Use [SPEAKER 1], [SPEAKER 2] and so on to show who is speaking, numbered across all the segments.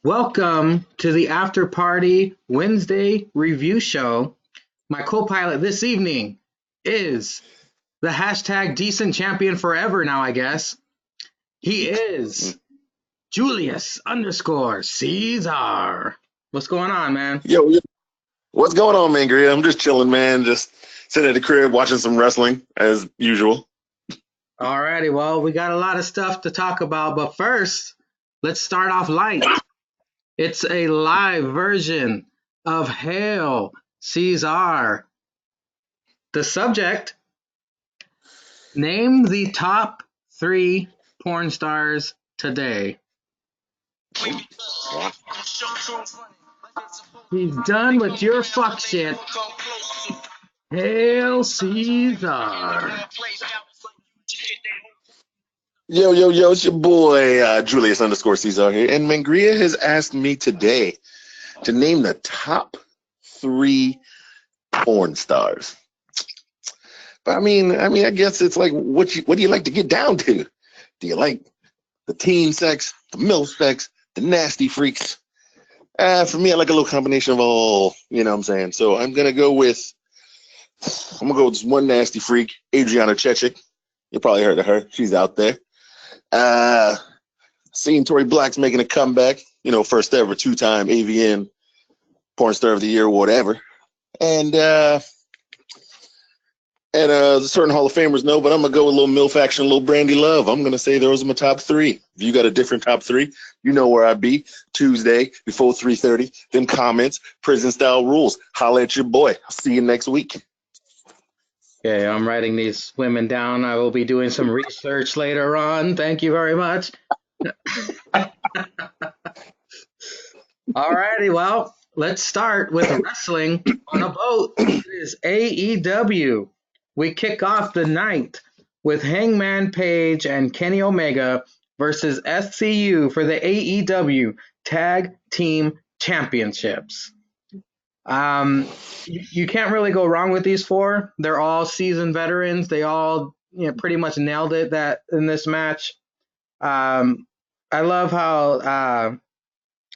[SPEAKER 1] Welcome to the After Party Wednesday review show. My co-pilot this evening is the hashtag decent champion forever now, I guess. He is Julius underscore Ceizar. What's going on, man?
[SPEAKER 2] Yo, what's going on, man? Gria? I'm just chilling, man. Just sitting at the crib watching some wrestling as usual.
[SPEAKER 1] Alrighty, well, we got a lot of stuff to talk about, but first, let's start off light. It's a live version of Hail Ceizar. The subject: name the top 3 porn stars today. He's done with your fuck shit. Hail Ceizar.
[SPEAKER 2] Yo, it's your boy Julius underscore Ceizar here, and Mangria has asked me today to name the top 3 porn stars. But I guess it's like what do you like to get down to? Do you like the teen sex, the MILF sex, the nasty freaks? For me, I like a little combination of all. You know what I'm saying? So I'm gonna go with this one nasty freak, Adriana Chechik. You probably heard of her. She's out there. Seeing Tori Black's making a comeback. First ever 2-time AVN Porn Star of the Year, whatever. And certain Hall of Famers know, but I'm gonna go with a little MILF action, a little Brandy Love. I'm gonna say those are my top 3. If you got a different top 3, you know where I'd be. Tuesday before 3:30. Then comments, prison style rules. Holla at your boy. I'll see you next week.
[SPEAKER 1] Okay, I'm writing these women down. I will be doing some research later on. Thank you very much. Alrighty, well, let's start with wrestling on a boat. It is AEW. We kick off the night with Hangman Page and Kenny Omega versus SCU for the AEW Tag Team Championships. You can't really go wrong with these 4. They're all seasoned veterans. They all pretty much nailed it that in this match. I love how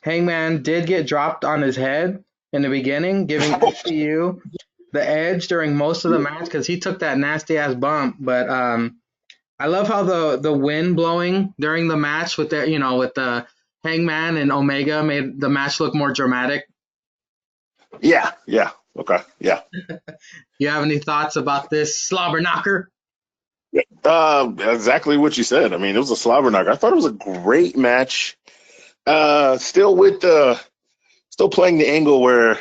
[SPEAKER 1] Hangman did get dropped on his head in the beginning, giving SCU the edge during most of the match because he took that nasty ass bump. But I love how the wind blowing during the match with the Hangman and Omega made the match look more dramatic.
[SPEAKER 2] Yeah. Okay. Yeah.
[SPEAKER 1] You have any thoughts about this slobber knocker?
[SPEAKER 2] Exactly what you said. It was a slobber knocker. I thought it was a great match. Still playing the angle where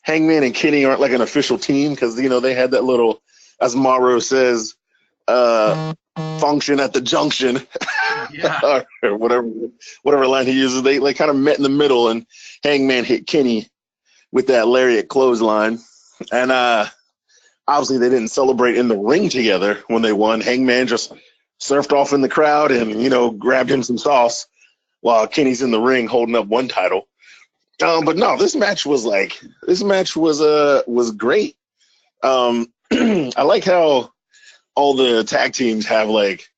[SPEAKER 2] Hangman and Kenny aren't like an official team because they had that little, as Mauro says, function at the junction.
[SPEAKER 1] Yeah.
[SPEAKER 2] or whatever line he uses. They like kind of met in the middle, and Hangman hit Kenny with that lariat clothesline. And obviously they didn't celebrate in the ring together when they won. Hangman just surfed off in the crowd and grabbed him some sauce while Kenny's in the ring holding up one title. But no, this match was great. I like how all the tag teams have like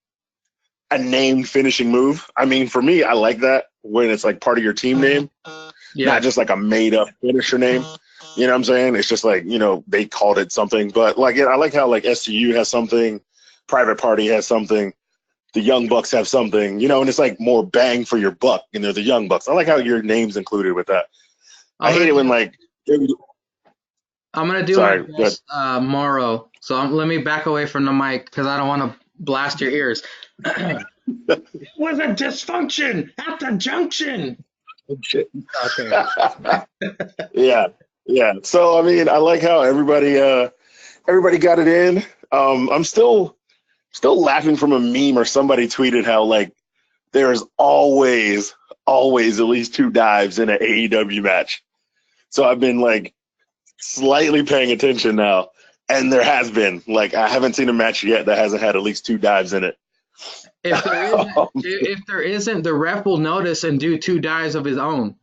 [SPEAKER 2] a named finishing move. For me, I like that when it's like part of your team name, not just like a made up finisher name. You know what I'm saying? It's just like, they called it something. But like, I like how like SCU has something, Private Party has something, the Young Bucks have something, and it's like more bang for your buck. The Young Bucks. I like how your name's included with that. I hate it when like.
[SPEAKER 1] I'm gonna do my best, Morrow. So let me back away from the mic because I don't want to blast your ears. It was a dysfunction at the junction.
[SPEAKER 2] Okay. Yeah. So I like how everybody got it in. I'm still laughing from a meme or somebody tweeted how like there is always at least 2 dives in an AEW match. So I've been like slightly paying attention now, and there has been like I haven't seen a match yet that hasn't had at least 2 dives in it.
[SPEAKER 1] If there isn't, the ref will notice and do 2 dives of his own.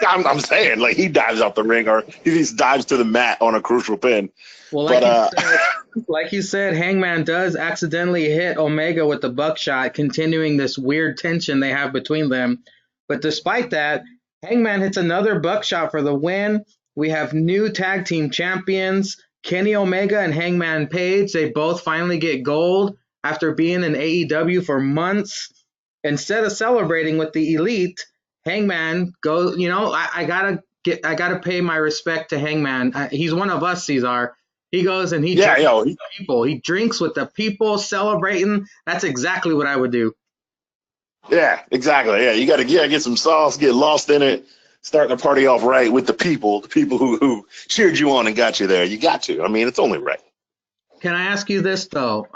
[SPEAKER 2] I'm saying like he dives out the ring or he just dives to the mat on a crucial pin.
[SPEAKER 1] Well, like you said, Hangman does accidentally hit Omega with the buckshot, continuing this weird tension they have between them. But despite that, Hangman hits another buckshot for the win. We have new tag team champions, Kenny Omega and Hangman Page. They both finally get gold after being in AEW for months. Instead of celebrating with the Elite, Hangman goes, I gotta pay my respect to Hangman. He's one of us, Caesar. He goes and he
[SPEAKER 2] Yeah,
[SPEAKER 1] drinks
[SPEAKER 2] yo,
[SPEAKER 1] with the people. He drinks with the people, celebrating. That's exactly what I would do.
[SPEAKER 2] yeah, exactly. Yeah, you gotta get some sauce, get lost in it, starting the party off right with the people who cheered you on and got you there. You got to. I mean, it's only right.
[SPEAKER 1] Can I ask you this though?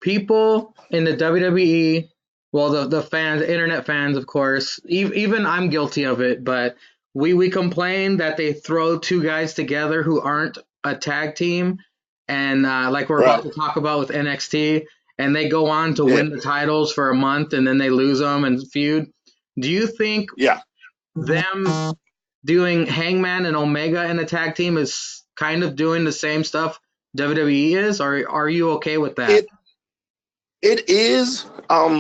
[SPEAKER 1] People in the WWE, well, the fans, internet fans, of course, even I'm guilty of it, but we complain that they throw two guys together who aren't a tag team, and like we're about
[SPEAKER 2] Right.
[SPEAKER 1] to talk about with NXT, and they go on to
[SPEAKER 2] Yeah.
[SPEAKER 1] win the titles for a month and then they lose them and feud. Do you think
[SPEAKER 2] Yeah.
[SPEAKER 1] them doing Hangman and Omega in a tag team is kind of doing the same stuff WWE is, or are you okay with that?
[SPEAKER 2] It it is.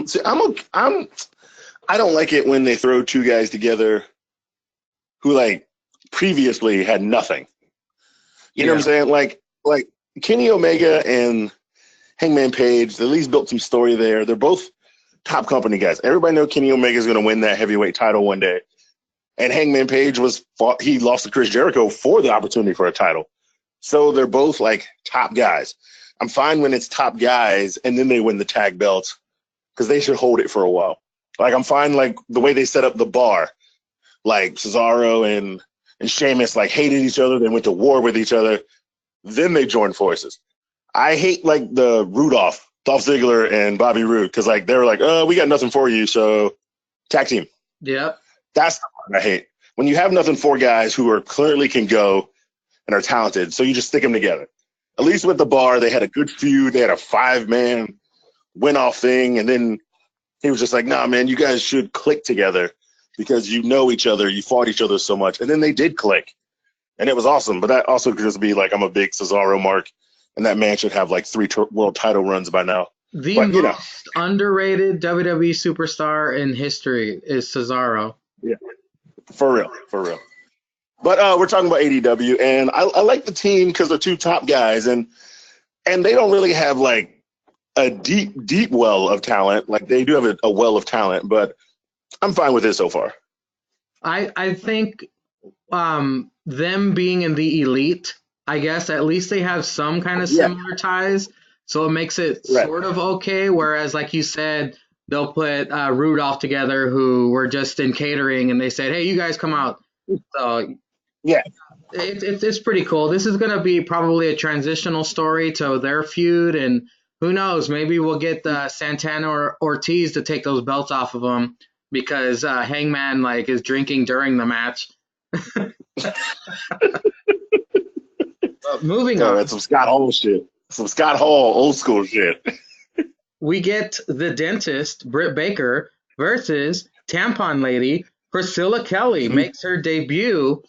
[SPEAKER 2] See, I don't like it when they throw two guys together who like previously had nothing. You know what I'm
[SPEAKER 1] Yeah.
[SPEAKER 2] saying? Like Kenny Omega and Hangman Page, they at least built some story there. They're both top company guys. Everybody know Kenny Omega is going to win that heavyweight title one day. And Hangman Page he lost to Chris Jericho for the opportunity for a title. So they're both like top guys. I'm fine when it's top guys and then they win the tag belts because they should hold it for a while. Like I'm fine like the way they set up the bar, like Cesaro and Sheamus like hated each other, they went to war with each other, then they joined forces. I hate like the Dolph Ziggler and Bobby Roode because like they were like, oh, we got nothing for you, so tag team.
[SPEAKER 1] Yep.
[SPEAKER 2] That's the part I hate. When you have nothing for guys who are clearly can go and are talented, so you just stick them together. At least with the bar, they had a good feud. They had a 5-man win-off thing, and then he was just like, nah, man, you guys should click together because you know each other. You fought each other so much. And then they did click, and it was awesome. But that also could just be like, I'm a big Cesaro mark, and that man should have like 3 world title runs by now.
[SPEAKER 1] The
[SPEAKER 2] But,
[SPEAKER 1] most underrated WWE superstar in history is Cesaro.
[SPEAKER 2] yeah, for real, for real. But we're talking about AEW, and I like the team because they're two top guys, and they don't really have like a deep well of talent. Like they do have a well of talent, but I'm fine with it so far.
[SPEAKER 1] I think them being in the Elite, I guess at least they have some kind of
[SPEAKER 2] Yeah,
[SPEAKER 1] similar ties, so it makes it
[SPEAKER 2] right.
[SPEAKER 1] sort of okay. Whereas, like you said, they'll put Rudolph together, who were just in catering, and they said, "Hey, you guys come out." So
[SPEAKER 2] Yeah,
[SPEAKER 1] it's pretty cool. This is going to be probably a transitional story to their feud, and who knows, maybe we'll get Santana or Ortiz to take those belts off of them because Hangman like is drinking during the match. Moving
[SPEAKER 2] yeah,
[SPEAKER 1] on,
[SPEAKER 2] that's some Scott Hall shit. Some Scott Hall old school shit.
[SPEAKER 1] we get the dentist Britt Baker versus Tampon Lady Priscilla Kelly makes her debut.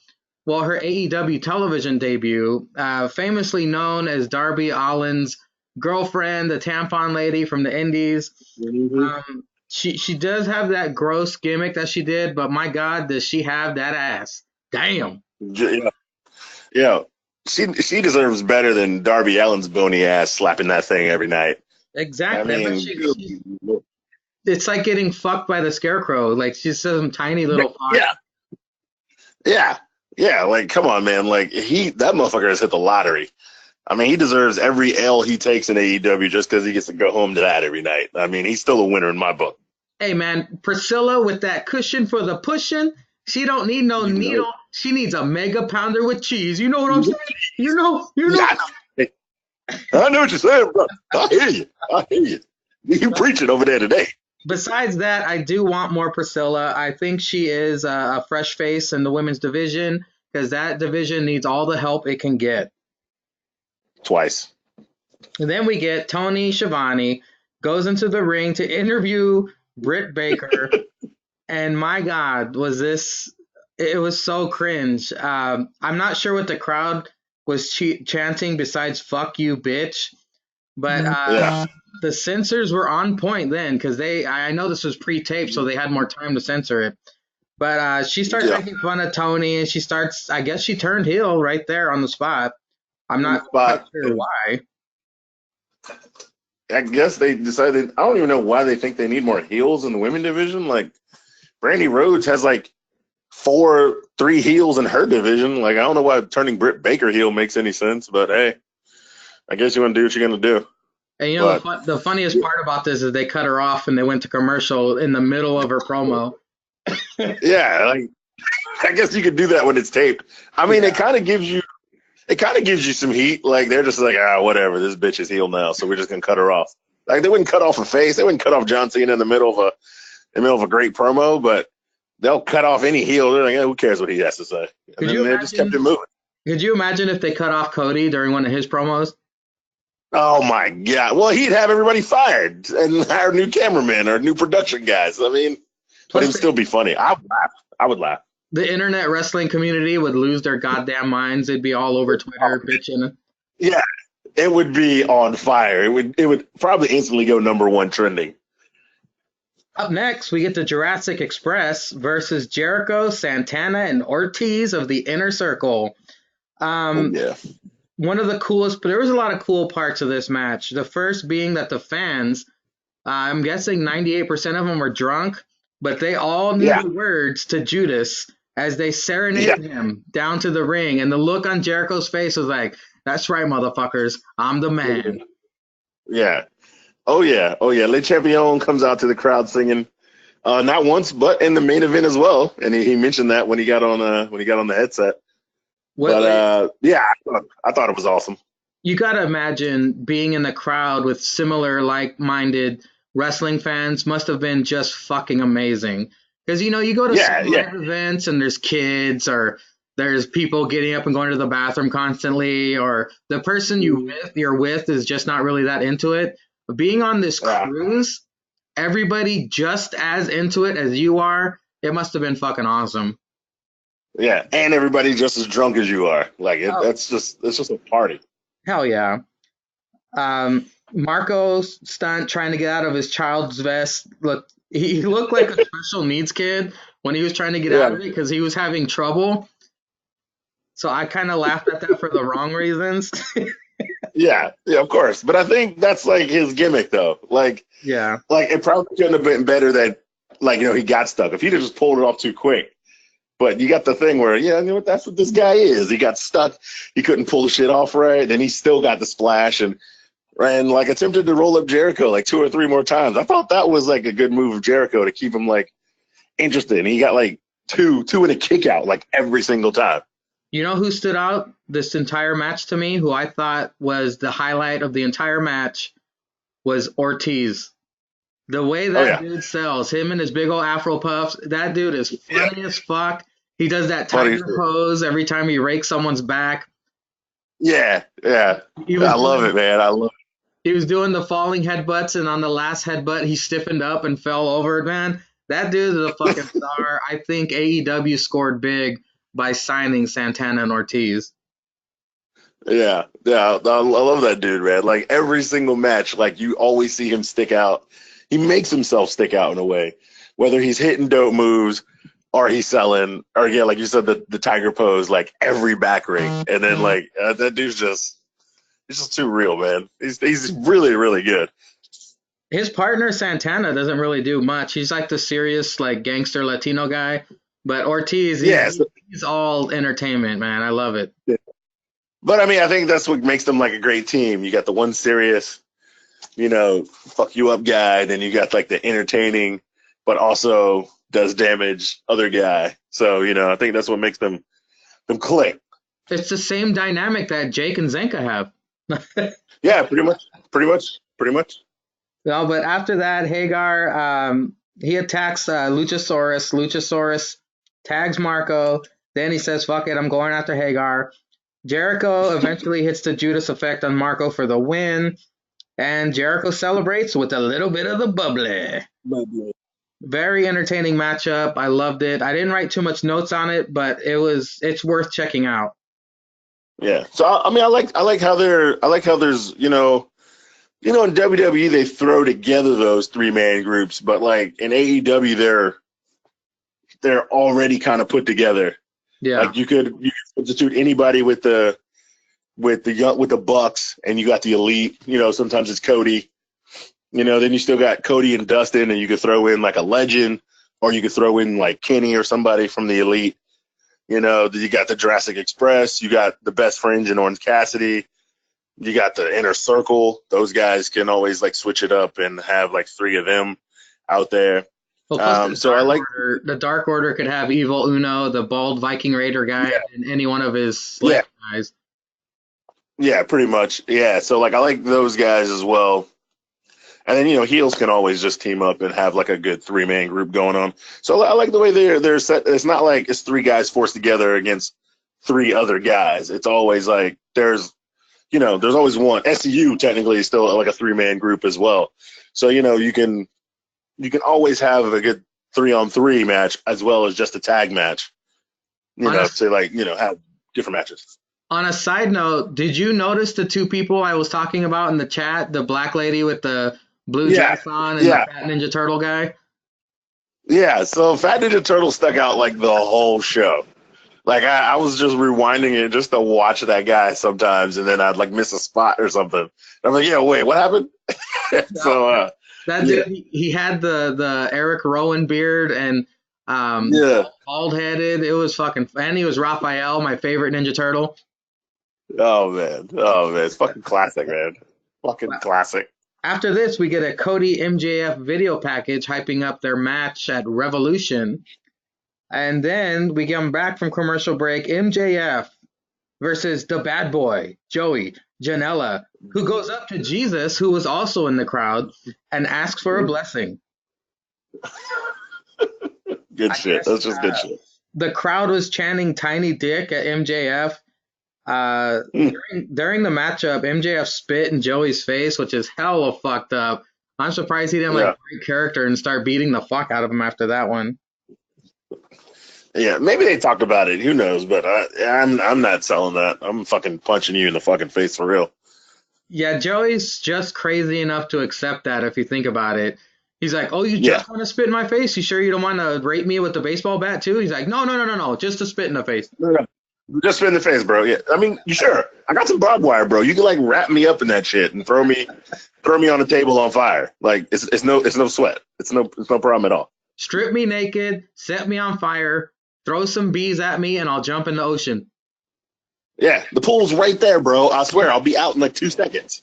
[SPEAKER 1] Well, her AEW television debut, famously known as Darby Allin's girlfriend, the tampon lady from the Indies.
[SPEAKER 2] Mm-hmm.
[SPEAKER 1] She does have that gross gimmick that she did, but my God, does she have that ass? Damn.
[SPEAKER 2] Yeah, yeah. She deserves better than Darby Allin's bony ass slapping that thing every night. I
[SPEAKER 1] Exactly. I bet
[SPEAKER 2] mean, good Lord.
[SPEAKER 1] it's like getting fucked by the scarecrow. Like she's some tiny little fuck.
[SPEAKER 2] Yeah, yeah, yeah. Like, come on, man. Like that motherfucker has hit the lottery. I mean, he deserves every L he takes in AEW just because he gets to go home to that every night. I mean, he's still a winner in my book.
[SPEAKER 1] Hey man, Priscilla with that cushion for the pushing. She don't need no
[SPEAKER 2] You know,
[SPEAKER 1] needle. She needs a mega pounder with cheese. You know what I'm saying? You know.
[SPEAKER 2] yeah, I know what you're saying, bro. I hear you. I hear you. You preaching over there today.
[SPEAKER 1] Besides that, I do want more Priscilla. I think she is a fresh face in the women's division because that division needs all the help it can get.
[SPEAKER 2] Twice.
[SPEAKER 1] And then we get Tony Schiavone goes into the ring to interview Britt Baker. And my God, was this, it was so cringe. I'm not sure what the crowd was chanting besides fuck you, bitch. But
[SPEAKER 2] Yeah.
[SPEAKER 1] the censors were on point then because I know this was pre-taped, so they had more time to censor it. But she starts
[SPEAKER 2] Yeah.
[SPEAKER 1] making fun of Tony, and she starts. I guess she turned heel right there on the spot. I'm
[SPEAKER 2] On the
[SPEAKER 1] not quite
[SPEAKER 2] spot.
[SPEAKER 1] sure
[SPEAKER 2] And
[SPEAKER 1] why.
[SPEAKER 2] I guess they decided. I don't even know why they think they need more heels in the women division. Like Brandy Rhodes has like three heels in her division. Like I don't know why turning Britt Baker heel makes any sense, but hey, I guess you want to do what you're gonna do.
[SPEAKER 1] And you know
[SPEAKER 2] But
[SPEAKER 1] the funniest part about this is they cut her off and they went to commercial in the middle of her promo.
[SPEAKER 2] yeah, like I guess you could do that when it's taped. I mean,
[SPEAKER 1] Yeah.
[SPEAKER 2] it kind of gives you some heat. Like they're just like, whatever, this bitch is heel now, so we're just gonna cut her off. Like they wouldn't cut off a face, they wouldn't cut off John Cena in the middle of a great promo, but they'll cut off any heel. They're like, who cares what he has to say? And
[SPEAKER 1] Could
[SPEAKER 2] then
[SPEAKER 1] you
[SPEAKER 2] they just kept it
[SPEAKER 1] imagine?
[SPEAKER 2] moving.
[SPEAKER 1] Could you imagine if they cut off Cody during one of his promos?
[SPEAKER 2] Oh my god! Well, he'd have everybody fired and hire new cameramen or new production guys. I mean, but it
[SPEAKER 1] Plus,
[SPEAKER 2] would still be funny. I would laugh. I would laugh.
[SPEAKER 1] the internet wrestling community would lose their goddamn minds. They'd be all over
[SPEAKER 2] Oh,
[SPEAKER 1] Twitter bitching.
[SPEAKER 2] yeah, it would be on fire. It would probably instantly go number one trending.
[SPEAKER 1] Up next, we get the Jurassic Express versus Jericho, Santana, and Ortiz of the Inner Circle.
[SPEAKER 2] Oh
[SPEAKER 1] Um,
[SPEAKER 2] yeah,
[SPEAKER 1] One of the coolest, but there was a lot of cool parts of this match. The first being that the fans, I'm guessing 98% of them were drunk, but they all knew
[SPEAKER 2] yeah,
[SPEAKER 1] the words to Judas as they
[SPEAKER 2] yeah,
[SPEAKER 1] serenaded him down to the ring. And the look on Jericho's face was like, that's right, motherfuckers. I'm the man.
[SPEAKER 2] yeah. Oh yeah, oh yeah. Le Champion comes out to the crowd singing. Not once, but in the main event as well. And he mentioned that when he got on the headset.
[SPEAKER 1] What,
[SPEAKER 2] But
[SPEAKER 1] what
[SPEAKER 2] yeah, I thought it was awesome.
[SPEAKER 1] you got to imagine being in the crowd with similar like-minded wrestling fans must have been just fucking amazing. Because you go to
[SPEAKER 2] Yeah,
[SPEAKER 1] some
[SPEAKER 2] yeah,
[SPEAKER 1] live events and there's kids or there's people getting up and going to the bathroom constantly, or the person you're with is just not really that into it. But being on this
[SPEAKER 2] yeah,
[SPEAKER 1] cruise, everybody just as into it as you are, it must have been fucking awesome.
[SPEAKER 2] yeah. And everybody just as drunk as you are. Like
[SPEAKER 1] Oh,
[SPEAKER 2] it's just a party.
[SPEAKER 1] hell yeah. Marco's stunt trying to get out of his child's vest. Look, he looked like a special needs kid when he was trying to get
[SPEAKER 2] Yeah,
[SPEAKER 1] out of it because he was having trouble. So I kind of laughed at that for the wrong reasons.
[SPEAKER 2] yeah, yeah. Of course, but I think that's like his gimmick, though.
[SPEAKER 1] Yeah.
[SPEAKER 2] Like it probably couldn't have been better that, like he got stuck. If he'd have just pulled it off too quick. But you got the thing where, yeah, you know what? That's what this guy is. He got stuck. He couldn't pull the shit off right, and he still got the splash and like attempted to roll up Jericho like two or three more times. I thought that was like a good move of Jericho to keep him like interested. And he got like two and a kick out like every single time.
[SPEAKER 1] You know who stood out this entire match to me, who I thought was the highlight of the entire match, was Ortiz. The way
[SPEAKER 2] Oh
[SPEAKER 1] that
[SPEAKER 2] yeah,
[SPEAKER 1] dude sells, him and his big old afro puffs, that dude is
[SPEAKER 2] yeah,
[SPEAKER 1] funny as fuck. He does that
[SPEAKER 2] funny
[SPEAKER 1] tiger
[SPEAKER 2] shit.
[SPEAKER 1] pose every time he rakes someone's back.
[SPEAKER 2] Yeah, yeah.
[SPEAKER 1] He was
[SPEAKER 2] I love it,
[SPEAKER 1] doing
[SPEAKER 2] man. I love
[SPEAKER 1] He was doing the falling headbutts, and on the last headbutt, he stiffened up and fell over. Man, that dude is a fucking star. I think AEW scored big by signing Santana and Ortiz.
[SPEAKER 2] it. Yeah, yeah. I love that dude, man. Like every single match, like you always see him stick out. He makes himself stick out in a way, whether he's hitting dope moves or he's selling, or yeah, like you said, the tiger pose, like every back ring, and then like that dude's just he's just too real, man. He's really really good.
[SPEAKER 1] His partner Santana doesn't really do much. He's like the serious, like gangster Latino guy. But Ortiz,
[SPEAKER 2] Yes,
[SPEAKER 1] he's all entertainment, man. I love it.
[SPEAKER 2] but I mean, I think that's what makes them like a great team. You got the one serious, fuck you up guy, then you got like the entertaining, but also does damage other guy. So I think that's what makes them click.
[SPEAKER 1] It's the same dynamic that Jake and Zenka have.
[SPEAKER 2] Yeah, pretty much, pretty much, pretty much.
[SPEAKER 1] No, but after that, Hagar, he attacks Luchasaurus. Luchasaurus tags Marco. Then he says, fuck it, I'm going after Hagar. Jericho eventually hits the Judas effect on Marco for the win. And Jericho celebrates with a little bit of the bubbly. Very entertaining matchup. I loved it. I didn't write too much notes on it, but it's worth checking out.
[SPEAKER 2] Yeah. So I mean, I like how there's in WWE they throw together those 3-man groups, but like in AEW they're already kind of put together.
[SPEAKER 1] Yeah.
[SPEAKER 2] Like you could substitute anybody with the Bucks, and you got the Elite. Sometimes it's Cody. Then you still got Cody and Dustin, and you could throw in like a legend, or you could throw in like Kenny or somebody from the Elite. You got the Jurassic Express, you got the Best Friends and Orange Cassidy, you got the Inner Circle. Those guys can always like switch it up and have like 3 of them out there.
[SPEAKER 1] Well, plus
[SPEAKER 2] So I like
[SPEAKER 1] the Dark Order could have Evil Uno, the bald Viking Raider guy, and any one of his slave guys.
[SPEAKER 2] Yeah, pretty much. Yeah, so like I like those guys as well. And then heels can always just team up and have like a good 3-man group going on. So I like the way they're set. It's not like it's 3 guys forced together against 3 other guys. It's always like there's always one. SCU technically is still like a 3-man group as well. So you can always have a good 3-on-3 match as well as just a tag match. To have different matches.
[SPEAKER 1] On a side note, did you notice the 2 people I was talking about in the chat? The black lady with the blue dress on and the Fat Ninja Turtle guy?
[SPEAKER 2] Yeah, so Fat Ninja Turtle stuck out like the whole show. Like I was just rewinding it just to watch that guy sometimes, and then I'd like miss a spot or something. And I'm like, yeah, wait, what happened? So
[SPEAKER 1] that dude, he had the Eric Rowan beard and bald headed. It was fucking, and he was Raphael, my favorite Ninja Turtle.
[SPEAKER 2] Oh man, it's fucking classic, man. Fucking classic.
[SPEAKER 1] After this, we get a Cody MJF video package hyping up their match at Revolution. And then we come back from commercial break, MJF versus the bad boy, Joey Janela, who goes up to Jesus, who was also in the crowd, and asks for a blessing.
[SPEAKER 2] Good shit. That's just good shit.
[SPEAKER 1] The crowd was chanting tiny dick at MJF. During the matchup, MJF spit in Joey's face, which is hella fucked up. I'm surprised he didn't break character and start beating the fuck out of him after that one.
[SPEAKER 2] Yeah, maybe they talked about it. Who knows? But I'm not selling that. I'm fucking punching you in the fucking face for real.
[SPEAKER 1] Yeah, Joey's just crazy enough to accept that if you think about it. He's like, oh, you just want to spit in my face? You sure you don't want to rape me with the baseball bat too? He's like, no, just to spit in the face.
[SPEAKER 2] No. Just spit in the face, bro. Yeah, I mean, you sure? I got some barbed wire, bro. You can like wrap me up in that shit and throw me on the table on fire. Like it's no sweat. It's no problem at all.
[SPEAKER 1] Strip me naked, set me on fire, throw some bees at me, and I'll jump in the ocean.
[SPEAKER 2] Yeah, the pool's right there, bro. I swear, I'll be out in like 2 seconds.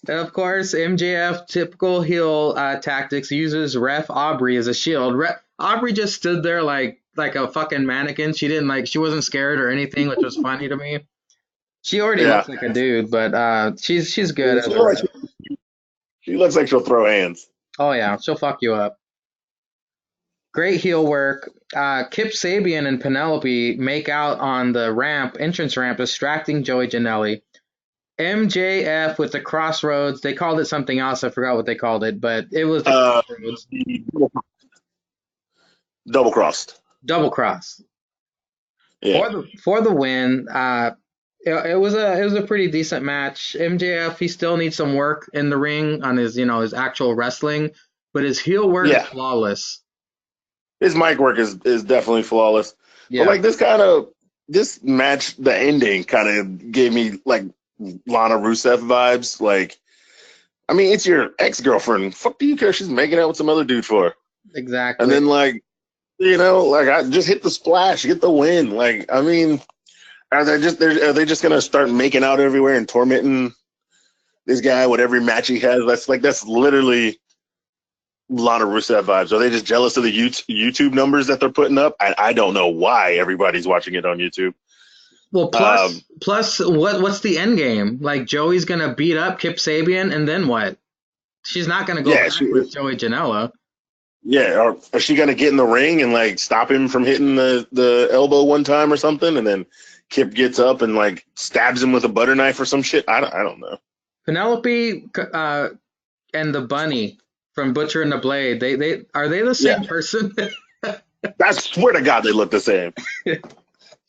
[SPEAKER 1] And of course, MJF, typical heel tactics, uses Ref Aubrey as a shield. Aubrey just stood there like a fucking mannequin. She wasn't scared or anything, which was funny to me. She already looks like a dude, but she's good.
[SPEAKER 2] She looks like she'll throw hands.
[SPEAKER 1] Oh yeah, she'll fuck you up. Great heel work. Kip Sabian and Penelope make out on the entrance ramp, distracting Joey Janela. MJF with the crossroads. They called it something else. I forgot what they called it, but it was the crossroads.
[SPEAKER 2] Double crossed.
[SPEAKER 1] Double cross.
[SPEAKER 2] Yeah.
[SPEAKER 1] For the win. It was a pretty decent match. MJF, he still needs some work in the ring on his his actual wrestling, but his heel work is flawless.
[SPEAKER 2] His mic work is definitely flawless.
[SPEAKER 1] Yeah.
[SPEAKER 2] But like this match, the ending kind of gave me like Lana Rusev vibes. Like, I mean, it's your ex-girlfriend. Fuck do you care? She's making out with some other dude for.
[SPEAKER 1] Exactly.
[SPEAKER 2] And then I just hit the splash, get the win. Like, I mean, are they just gonna start making out everywhere and tormenting this guy with every match he has? That's literally Lana Rusev vibes. Are they just jealous of the YouTube numbers that they're putting up? I don't know why everybody's watching it on YouTube.
[SPEAKER 1] Well, plus what's the end game? Like, Joey's gonna beat up Kip Sabian, and then what? She's not gonna go back with Joey Janela.
[SPEAKER 2] Yeah, or is she gonna get in the ring and like stop him from hitting the elbow one time or something, and then Kip gets up and like stabs him with a butter knife or some shit? I don't know.
[SPEAKER 1] Penelope and the bunny from Butcher and the Blade, they are they the same person?
[SPEAKER 2] I swear to God, they look the same.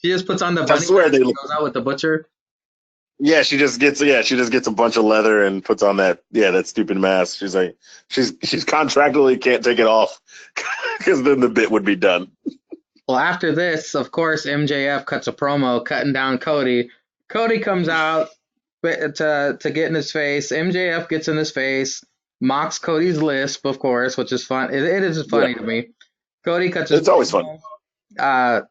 [SPEAKER 1] She just puts on the bunny.
[SPEAKER 2] I swear they
[SPEAKER 1] goes out with the Butcher.
[SPEAKER 2] Yeah, she just gets a bunch of leather and puts on that stupid mask. She's like she's contractually can't take it off because then the bit would be done.
[SPEAKER 1] Well, after this, of course, MJF cuts a promo cutting down Cody. Cody comes out to get in his face. MJF gets in his face, mocks Cody's lisp, of course, which is fun. It is
[SPEAKER 2] Yeah,
[SPEAKER 1] funny to me. Cody cuts his
[SPEAKER 2] it's always fun.
[SPEAKER 1] promo. Uh,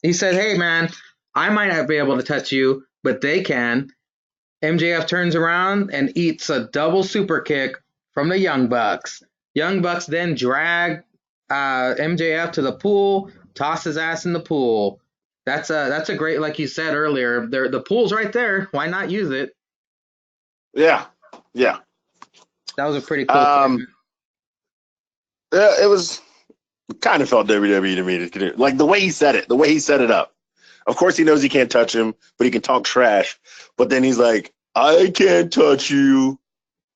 [SPEAKER 1] he said, "Hey, man, I might not be able to touch you, but they can." MJF turns around and eats a double super kick from the Young Bucks. Young Bucks then drag MJF to the pool, toss his ass in the pool. That's a great, like you said earlier. The pool's right there. Why not use it?
[SPEAKER 2] Yeah, yeah.
[SPEAKER 1] That was a pretty cool
[SPEAKER 2] Um,
[SPEAKER 1] segment.
[SPEAKER 2] it was kind of felt WWE to me, like the way he said it, the way he set it up. Of course, he knows he can't touch him, but he can talk trash. But then he's like, "I can't touch you,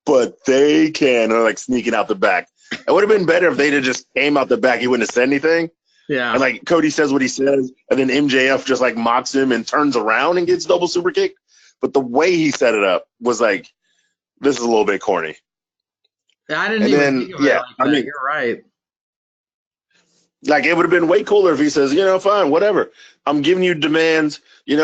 [SPEAKER 2] but they can," or like sneaking out the back. It would have been better if they'd have just came out the back. He wouldn't have said anything.
[SPEAKER 1] Yeah.
[SPEAKER 2] And like Cody says what he says, and then MJF just like mocks him and turns around and gets double super kicked. But the way he set it up was like, this is a little bit corny.
[SPEAKER 1] I didn't
[SPEAKER 2] And
[SPEAKER 1] even
[SPEAKER 2] then
[SPEAKER 1] think of it
[SPEAKER 2] yeah,
[SPEAKER 1] like
[SPEAKER 2] I
[SPEAKER 1] that.
[SPEAKER 2] mean,
[SPEAKER 1] You're right.
[SPEAKER 2] like it would have been way cooler if he says, fine, whatever. I'm giving you demands, I'm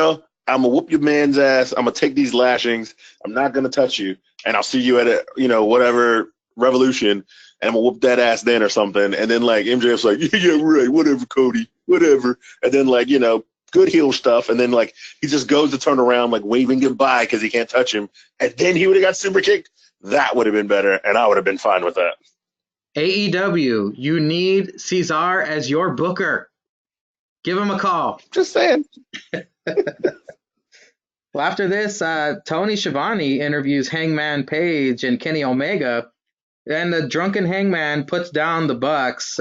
[SPEAKER 2] gonna whoop your man's ass. I'm gonna take these lashings. I'm not gonna touch you, and I'll see you at whatever revolution, and I'm gonna whoop that ass then or something. And then like MJF's like, yeah, right, whatever, Cody, whatever. And then like good heel stuff, and then like he just goes to turn around like waving goodbye because he can't touch him, and then he would have got super kicked. That would have been better, and I would have been fine with that.
[SPEAKER 1] AEW, you need Ceizar as your booker. Give him a call.
[SPEAKER 2] Just saying.
[SPEAKER 1] Well, after this, Tony Schiavone interviews Hangman Page and Kenny Omega, and the drunken Hangman puts down the Bucks.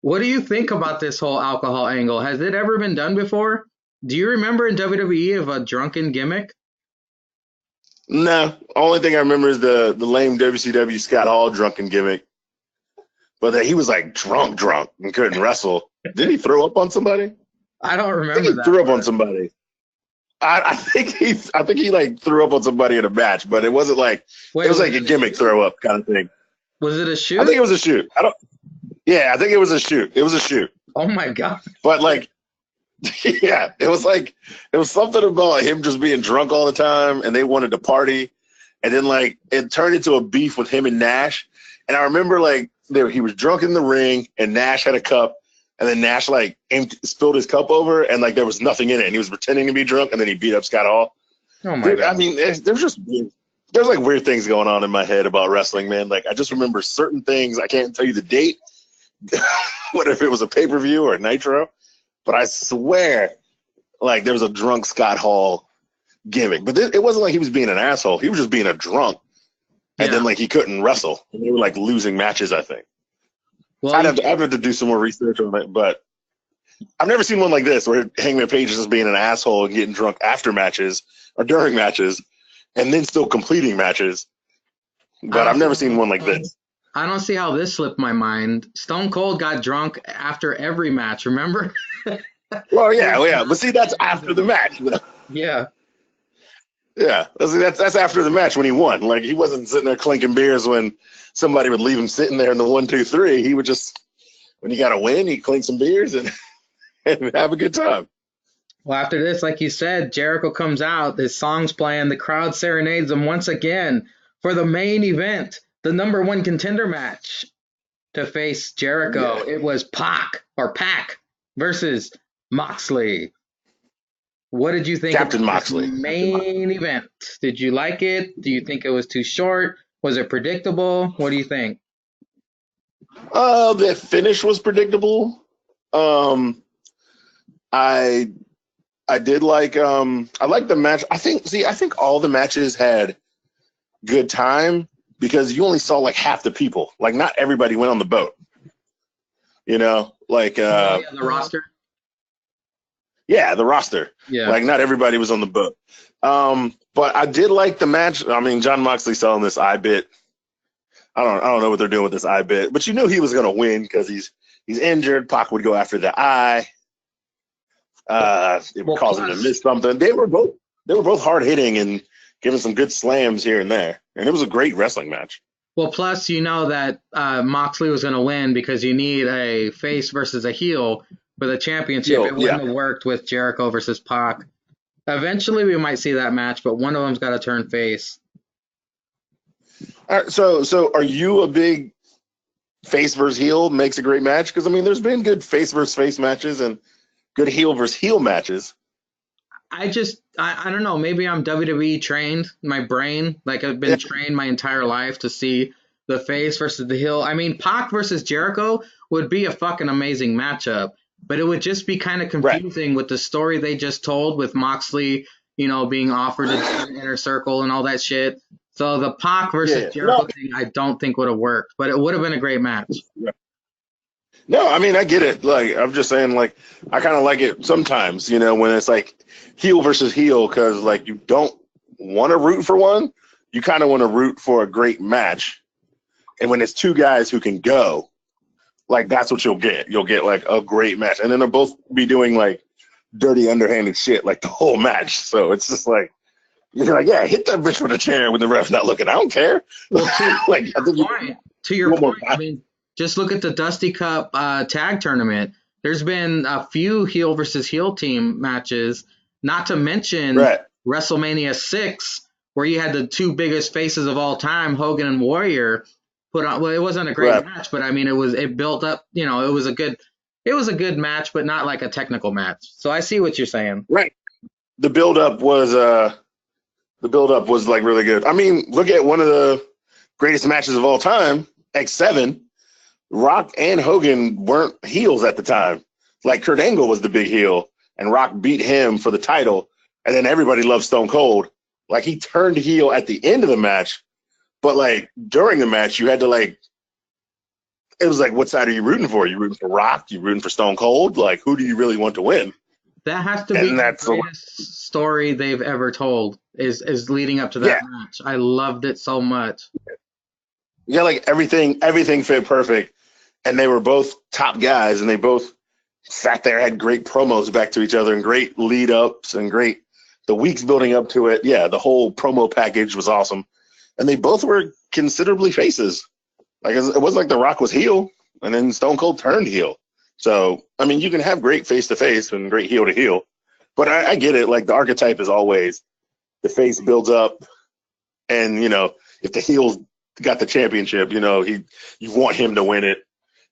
[SPEAKER 1] What do you think about this whole alcohol angle? Has it ever been done before? Do you remember in WWE of a drunken gimmick?
[SPEAKER 2] No, only thing I remember is the lame WCW Scott Hall drunken gimmick. But that he was like drunk and couldn't wrestle. Did he throw up on somebody?
[SPEAKER 1] I don't
[SPEAKER 2] I think
[SPEAKER 1] remember
[SPEAKER 2] he
[SPEAKER 1] that
[SPEAKER 2] threw up on
[SPEAKER 1] part.
[SPEAKER 2] somebody. I think he like threw up on somebody in a match, but it wasn't like it
[SPEAKER 1] Wait,
[SPEAKER 2] was
[SPEAKER 1] was
[SPEAKER 2] like a
[SPEAKER 1] it a
[SPEAKER 2] gimmick
[SPEAKER 1] shoot?
[SPEAKER 2] throw up kind of thing.
[SPEAKER 1] Was it a
[SPEAKER 2] I think
[SPEAKER 1] shoot?
[SPEAKER 2] it was a shoot. I don't. Yeah, I think it was a shoot. It was a shoot.
[SPEAKER 1] Oh my God.
[SPEAKER 2] But like, yeah, it was something about him just being drunk all the time, and they wanted to party, and then like it turned into a beef with him and Nash. And I remember like he was drunk in the ring, and Nash had a cup, and then Nash like spilled his cup over, and like there was nothing in it, and he was pretending to be drunk, and then he beat up Scott Hall.
[SPEAKER 1] Oh my
[SPEAKER 2] Dude, I
[SPEAKER 1] God.
[SPEAKER 2] mean, there's like weird things going on in my head about wrestling, man. Like I just remember certain things. I can't tell you the date, what if it was a pay-per-view or Nitro, but I swear, like there was a drunk Scott Hall gimmick. But it wasn't like he was being an asshole. He was just being a drunk, and then
[SPEAKER 1] Yeah.
[SPEAKER 2] like he couldn't wrestle. And they were like losing matches. I think
[SPEAKER 1] Well,
[SPEAKER 2] I'd have to do some more research on it, but I've never seen one like this where Hangman Page is just being an asshole and getting drunk after matches or during matches, and then still completing matches.
[SPEAKER 1] I
[SPEAKER 2] But
[SPEAKER 1] don't
[SPEAKER 2] I've
[SPEAKER 1] see
[SPEAKER 2] never seen one like this.
[SPEAKER 1] I don't see how this slipped my mind. Stone Cold got drunk after every match, remember?
[SPEAKER 2] Well,
[SPEAKER 1] He was
[SPEAKER 2] yeah. But see, that's after the match.
[SPEAKER 1] Yeah.
[SPEAKER 2] Yeah, that's after the match when he won. Like he wasn't sitting there clinking beers when somebody would leave him sitting there in the 1, 2, 3. He would just when he got a win, he'd clink some beers and, and have a good time.
[SPEAKER 1] Well, after this, like you said, Jericho comes out, his song's playing, the crowd serenades him once again for the main event, the number one contender match to face Jericho.
[SPEAKER 2] Yeah,
[SPEAKER 1] It was Pac versus Moxley. What did you think
[SPEAKER 2] Captain
[SPEAKER 1] about this
[SPEAKER 2] Moxley.
[SPEAKER 1] main event? Did you like it? Do you think it was too short? Was it predictable? What do you think?
[SPEAKER 2] The finish was predictable. Um, I I did like I like the match. I think all the matches had good time because you only saw like half the people. Like not everybody went on the boat. Like
[SPEAKER 1] Oh, yeah, the roster?
[SPEAKER 2] yeah, the roster.
[SPEAKER 1] Yeah.
[SPEAKER 2] Like not everybody was on the boat. But I did like the match. I mean, John Moxley selling this eye bit. I don't know what they're doing with this eye bit, but you knew he was gonna win because he's injured. Pac would go after the eye. It would
[SPEAKER 1] Well,
[SPEAKER 2] cause him to
[SPEAKER 1] plus,
[SPEAKER 2] miss something. They were they were both hard hitting and giving some good slams here and there, and it was a great wrestling match.
[SPEAKER 1] Well, plus you know that Moxley was going to win because you need a face versus a heel for the championship.
[SPEAKER 2] Yo,
[SPEAKER 1] It
[SPEAKER 2] yeah.
[SPEAKER 1] wouldn't have worked with Jericho versus Pac. Eventually, we might see that match, but one of them's got to turn face.
[SPEAKER 2] All right, so are you a big face versus heel makes a great match? Because I mean, there's been good face versus face matches and good heel versus heel matches.
[SPEAKER 1] I don't know. Maybe I'm WWE trained. My brain, like I've been
[SPEAKER 2] Yeah,
[SPEAKER 1] trained my entire life to see the face versus the heel. I mean, Pac versus Jericho would be a fucking amazing matchup, but it would just be kind of
[SPEAKER 2] right.
[SPEAKER 1] confusing with the story they just told with Moxley, being offered to join Inner Circle and all that shit. So the Pac versus
[SPEAKER 2] Yeah.
[SPEAKER 1] Jericho thing, I don't think would have worked, but it would have been a great match.
[SPEAKER 2] No, I mean I get it. Like I'm just saying, like I kind of like it sometimes, when it's like heel versus heel, because like you don't want to root for one, you kind of want to root for a great match, and when it's two guys who can go, like that's what you'll get. You'll get like a great match, and then they'll both be doing like dirty, underhanded shit like the whole match. So it's just like you're like, yeah, hit that bitch with a chair when the ref's not looking. I don't care.
[SPEAKER 1] Well,
[SPEAKER 2] Like I think
[SPEAKER 1] to your point, I mean, just look at the Dusty Cup tag tournament. There's been a few heel versus heel team matches, not to mention
[SPEAKER 2] right.
[SPEAKER 1] WrestleMania 6, where you had the two biggest faces of all time, Hogan and Warrior, put on. Well, it wasn't a great
[SPEAKER 2] Right.
[SPEAKER 1] match, but I mean, it built up. It was a good match, but not like a technical match. So I see what you're saying.
[SPEAKER 2] Right. The build up was like really good. I mean, look at one of the greatest matches of all time, X7. Rock and Hogan weren't heels at the time. Like Kurt Angle was the big heel, and Rock beat him for the title, and then everybody loved Stone Cold. Like he turned heel at the end of the match, but like during the match, you had to like. It was like, what side are you rooting for? You rooting for Rock? You rooting for Stone Cold? Like, who do you really want to win?
[SPEAKER 1] That has to be
[SPEAKER 2] And
[SPEAKER 1] the
[SPEAKER 2] that's
[SPEAKER 1] greatest story they've ever told. Is leading up to
[SPEAKER 2] yeah,
[SPEAKER 1] that match. I loved it so much.
[SPEAKER 2] yeah. Like everything fit perfect, and they were both top guys, and they both sat there, had great promos back to each other, and great lead ups, and great the weeks building up to it. Yeah, the whole promo package was awesome, and they both were considerably faces. Like it wasn't like The Rock was heel, and then Stone Cold turned heel. So I mean, you can have great face to face and great heel to heel, but I get it. Like the archetype is always the face builds up, and if the heel's got the championship, you want him to win it.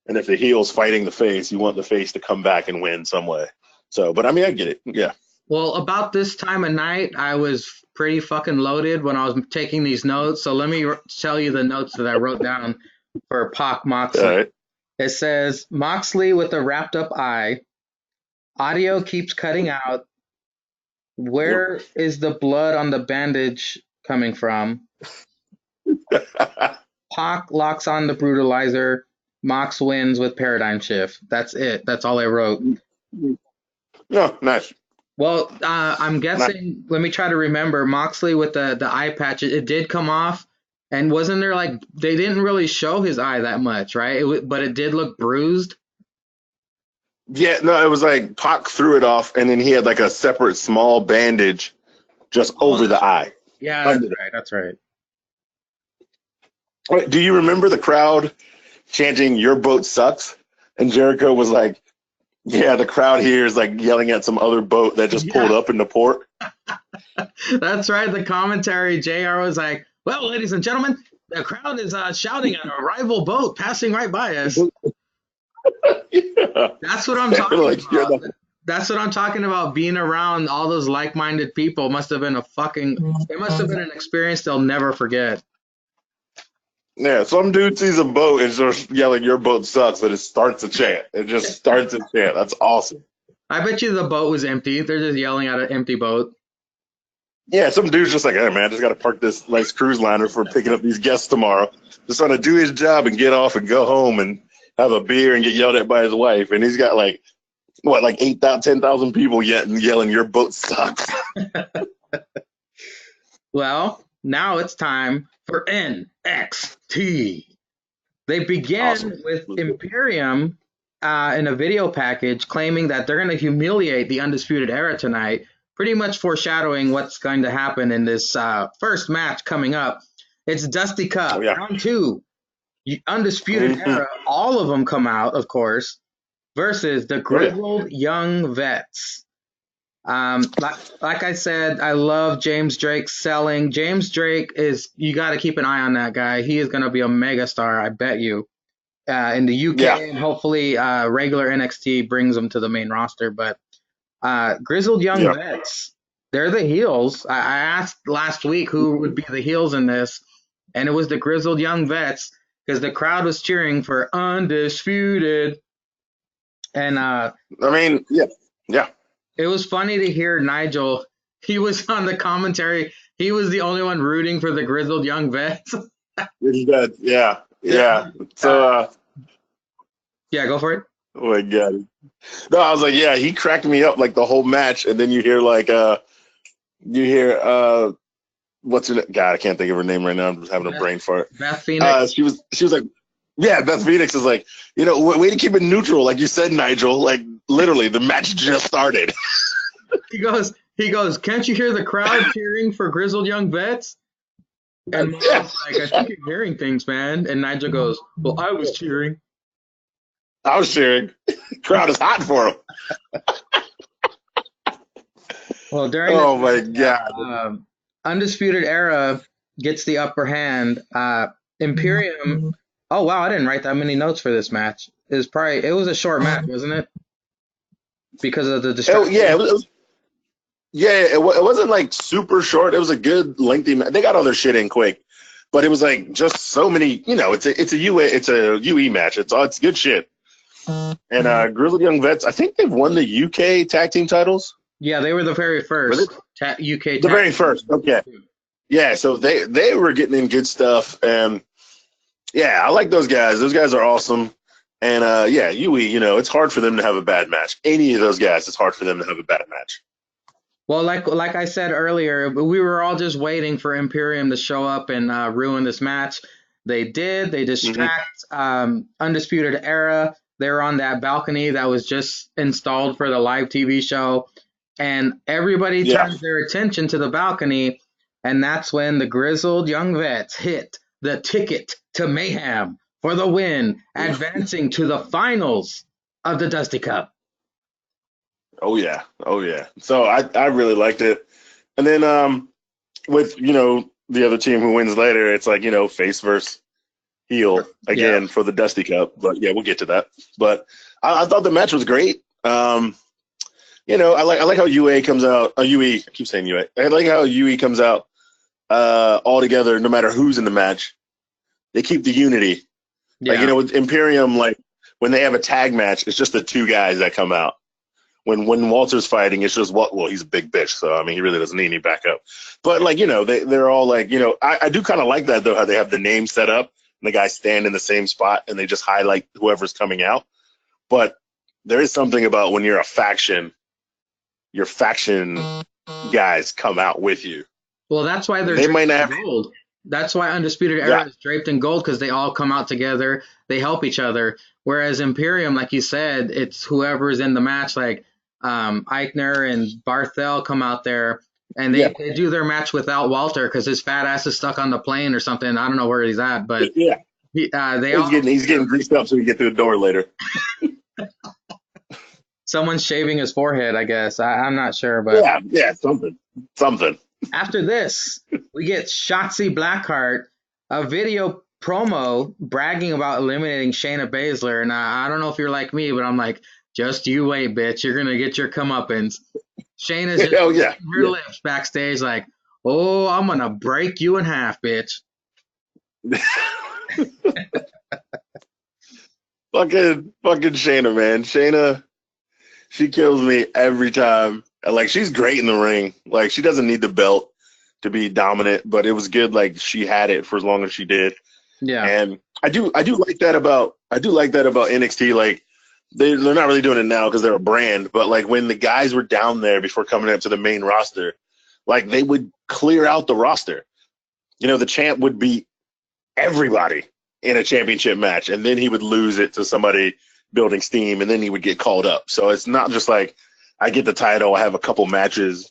[SPEAKER 2] And if the heel's fighting the face, you want the face to come back and win some way. So, but I mean, I get it. Yeah.
[SPEAKER 1] Well, about this time of night, I was pretty fucking loaded when I was taking these notes. So let me tell you the notes that I wrote down for Pac
[SPEAKER 2] All
[SPEAKER 1] Moxley.
[SPEAKER 2] right.
[SPEAKER 1] It says Moxley with a wrapped up eye. Audio keeps cutting out. Where is the blood on the bandage coming from? Pac locks on the brutalizer. Mox wins with paradigm shift. That's it. That's all I wrote.
[SPEAKER 2] No, nice.
[SPEAKER 1] Well, I'm
[SPEAKER 2] Nice.
[SPEAKER 1] guessing. Let me try to remember. Moxley with the eye patch. It did come off, and wasn't there like they didn't really show his eye that much, right? But it did look bruised.
[SPEAKER 2] Yeah, no, it was like Pac threw it off, and then he had like a separate small bandage just
[SPEAKER 1] Oh,
[SPEAKER 2] over the eye.
[SPEAKER 1] yeah, that's
[SPEAKER 2] Under
[SPEAKER 1] right. That's right.
[SPEAKER 2] it. Do you remember the crowd chanting "Your boat sucks"? And Jericho was like, "Yeah, the crowd here is like yelling at some other boat that just pulled
[SPEAKER 1] Yeah,
[SPEAKER 2] up in the port."
[SPEAKER 1] that's right. The commentary, JR was like, "Well, ladies and gentlemen, the crowd is shouting at a rival boat passing right by us."
[SPEAKER 2] Yeah.
[SPEAKER 1] That's what I'm
[SPEAKER 2] They're
[SPEAKER 1] talking
[SPEAKER 2] like, "You're
[SPEAKER 1] about.
[SPEAKER 2] the
[SPEAKER 1] That's what I'm talking about. Being around all those like-minded people must have been it must have been an experience they'll never forget.
[SPEAKER 2] Yeah, some dude sees a boat and starts yelling, "Your boat sucks," and it starts a chant. It just starts a chant. That's awesome.
[SPEAKER 1] I bet you the boat was empty. They're just yelling at an empty boat.
[SPEAKER 2] Yeah, some dude's just like, "Hey, man, I just got to park this nice cruise liner for picking up these guests tomorrow. Just trying to do his job and get off and go home and have a beer and get yelled at by his wife." And he's got like, what, like 8,000, 10,000 people yelling, "Your boat sucks."
[SPEAKER 1] Well, now it's time for NXT. They
[SPEAKER 2] Awesome.
[SPEAKER 1] begin with Imperium in a video package claiming that they're going to humiliate the Undisputed Era tonight pretty much foreshadowing what's going to happen in this first match coming up. It's Dusty
[SPEAKER 2] Oh
[SPEAKER 1] Cup,
[SPEAKER 2] yeah.
[SPEAKER 1] round 2. Undisputed
[SPEAKER 2] Mm-hmm.
[SPEAKER 1] Era, all of them come out, of course, versus the
[SPEAKER 2] Oh yeah.
[SPEAKER 1] Grizzled Young Vets. Like I said, I love James Drake selling. James Drake you got to keep an eye on that guy. He is going to be a megastar, I bet you, in the
[SPEAKER 2] Yeah.
[SPEAKER 1] UK, and hopefully regular NXT brings him to the main roster. But Grizzled Young
[SPEAKER 2] Yeah.
[SPEAKER 1] Vets, they're the heels. I asked last week who would be the heels in this, and it was the Grizzled Young Vets because the crowd was cheering for Undisputed. And
[SPEAKER 2] I mean, yeah. Yeah.
[SPEAKER 1] it was funny to hear Nigel. He was on the commentary. He was the only one rooting for the Grizzled Young Vets.
[SPEAKER 2] It's good. Yeah. Yeah. So
[SPEAKER 1] Yeah, go for it.
[SPEAKER 2] oh my god. No, I was like, yeah, he cracked me up like the whole match, and then you hear what's her name? God, I can't think of her name right now. I'm just having a brain fart.
[SPEAKER 1] Beth Phoenix.
[SPEAKER 2] She was like, yeah, Beth Phoenix is like, way to keep it neutral, like you said, Nigel. Like literally, the match just started.
[SPEAKER 1] He goes, can't you hear the crowd cheering for Grizzled Young Vets? And Mom's
[SPEAKER 2] Yeah.
[SPEAKER 1] like, I think you're hearing things, man. And Nigel goes, well, I was cheering.
[SPEAKER 2] I was cheering. Crowd is hot for him.
[SPEAKER 1] Well, during
[SPEAKER 2] Oh
[SPEAKER 1] this
[SPEAKER 2] my
[SPEAKER 1] match,
[SPEAKER 2] god.
[SPEAKER 1] Undisputed Era gets the upper hand. Imperium. Oh wow, I didn't write that many notes for this match. It was a short match, wasn't it? Because of the
[SPEAKER 2] Oh
[SPEAKER 1] distraction.
[SPEAKER 2] yeah, it wasn't like super short. It was a good lengthy match. They got all their shit in quick, but it was like just so many. It's a UE match. It's good shit. And Grizzled Young Vets, I think they've won the UK tag team titles.
[SPEAKER 1] Yeah, they were the very first UK.
[SPEAKER 2] The very first. Okay. Yeah, so they were getting in good stuff, and yeah, I like those guys. Those guys are awesome. And yeah, UE, it's hard for them to have a bad match. Any of those guys, it's hard for them to have a bad match.
[SPEAKER 1] Well, like I said earlier, we were all just waiting for Imperium to show up and ruin this match. They did. They distract Undisputed Era. They were on that balcony that was just installed for the live TV show. And everybody turns their attention to the balcony. And that's when the Grizzled Young Vets hit the ticket to mayhem for the win, advancing to the finals of the Dusty Cup.
[SPEAKER 2] Oh yeah. So I really liked it. And then with the other team who wins later, it's like face versus heel again for the Dusty Cup. But yeah, we'll get to that. But I thought the match was great. I like how UA comes out. UE, I keep saying UA. I like how UE comes out all together, no matter who's in the match. They keep the unity.
[SPEAKER 1] Yeah.
[SPEAKER 2] Like with Imperium, like when they have a tag match, it's just the two guys that come out. When Walter's fighting, it's just well, he's a big bitch, so I mean, he really doesn't need any backup. But like they're all like I do kind of like that though, how they have the name set up and the guys stand in the same spot and they just highlight whoever's coming out. But there is something about when you're a faction, your faction guys come out with you.
[SPEAKER 1] Well, that's why
[SPEAKER 2] they might not have
[SPEAKER 1] gold. That's why Undisputed Era is draped in gold, because they all come out together. They help each other. Whereas Imperium, like you said, it's whoever's in the match, like Eichner and Barthel come out there, and they do their match without Walter because his fat ass is stuck on the plane or something. I don't know where he's at, but he's
[SPEAKER 2] getting greased up so he can get through the door later.
[SPEAKER 1] Someone's shaving his forehead, I guess. I'm not sure, but
[SPEAKER 2] something.
[SPEAKER 1] After this, we get Shotzi Blackheart, a video promo bragging about eliminating Shayna Baszler. And I don't know if you're like me, but I'm like, just you wait, bitch. You're going to get your comeuppance. Shayna's just her lips backstage like, oh, I'm going to break you in half, bitch.
[SPEAKER 2] fucking Shayna, man. Shayna, she kills me every time. Like, she's great in the ring. Like, she doesn't need the belt to be dominant, but it was good. Like, she had it for as long as she did.
[SPEAKER 1] Yeah.
[SPEAKER 2] And I do like that about NXT. Like, they're not really doing it now because they're a brand, but like when the guys were down there before coming up to the main roster, like they would clear out the roster. The champ would beat everybody in a championship match, and then he would lose it to somebody building steam, and then he would get called up. So it's not just like I get the title, I have a couple matches,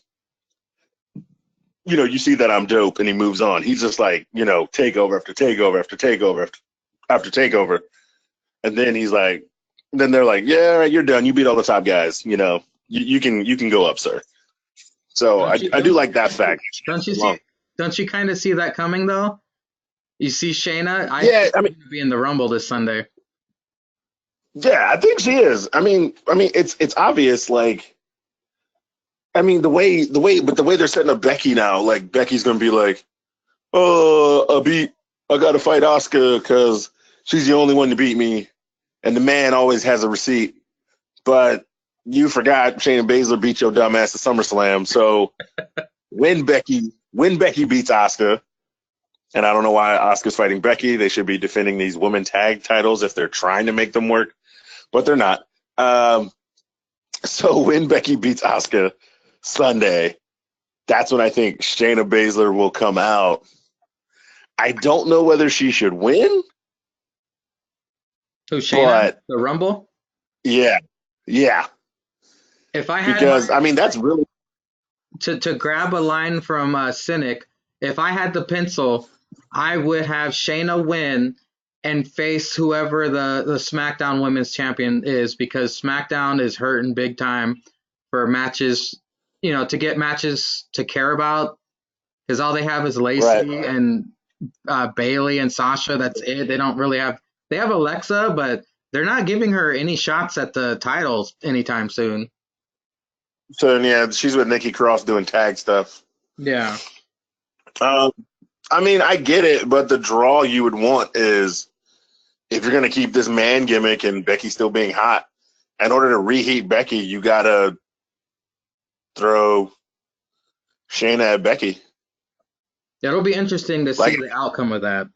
[SPEAKER 2] you see that I'm dope, and he moves on. He's just like, takeover after takeover after takeover after takeover, and then he's like, then they're like, yeah, all right, you're done. You beat all the top guys. You can go up, sir. So
[SPEAKER 1] Don't
[SPEAKER 2] I do
[SPEAKER 1] don't
[SPEAKER 2] like that fact.
[SPEAKER 1] don't you see? Don't you kind of see that coming though? You see Shayna. I
[SPEAKER 2] Yeah,
[SPEAKER 1] think she's gonna be in the Rumble this Sunday.
[SPEAKER 2] yeah, I think she is. I mean, it's obvious. Like, I mean, but the way they're setting up Becky now, like Becky's gonna be like, oh, I gotta fight Oscar because she's the only one to beat me, and the man always has a receipt. But you forgot Shayna Baszler beat your dumb ass at SummerSlam. So when Becky beats Oscar, and I don't know why Oscar's fighting Becky. They should be defending these women tag titles if they're trying to make them work, but they're not. Um, so when Becky beats Oscar Sunday, that's when I think Shayna Baszler will come out. I don't know whether she should win,
[SPEAKER 1] Who Shayna?
[SPEAKER 2] but
[SPEAKER 1] The Rumble?
[SPEAKER 2] yeah, yeah,
[SPEAKER 1] If I had
[SPEAKER 2] because I mean that's really
[SPEAKER 1] to grab a line from Cynic, if I had the pencil, I would have Shayna win and face whoever the SmackDown Women's Champion is because SmackDown is hurting big time for matches, to get matches to care about because all they have is
[SPEAKER 2] right.
[SPEAKER 1] Lacey and Bailey and Sasha. That's it. They don't really have. They have Alexa, but they're not giving her any shots at the titles anytime soon.
[SPEAKER 2] So yeah, she's with Nikki Cross doing tag stuff.
[SPEAKER 1] Yeah.
[SPEAKER 2] Um, I mean, I get it, but the draw you would want is if you're gonna keep this man gimmick and Becky still being hot. In order to reheat Becky, you gotta throw Shayna at Becky.
[SPEAKER 1] It'll be interesting to
[SPEAKER 2] Like
[SPEAKER 1] see the outcome of that.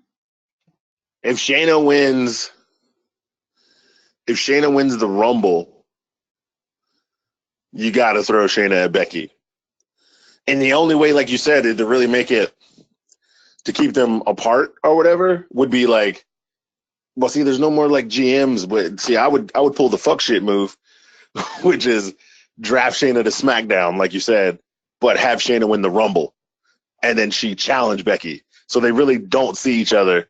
[SPEAKER 2] if Shayna wins, if Shayna wins the Rumble, you gotta throw Shayna at Becky. And the only way, like you said, to really make it to keep them apart or whatever would be like, well, see, there's no more like GMs, but see, I would pull the fuck shit move, which is draft Shayna to SmackDown, like you said, but have Shayna win the Rumble, and then she challenge Becky, so they really don't see each other.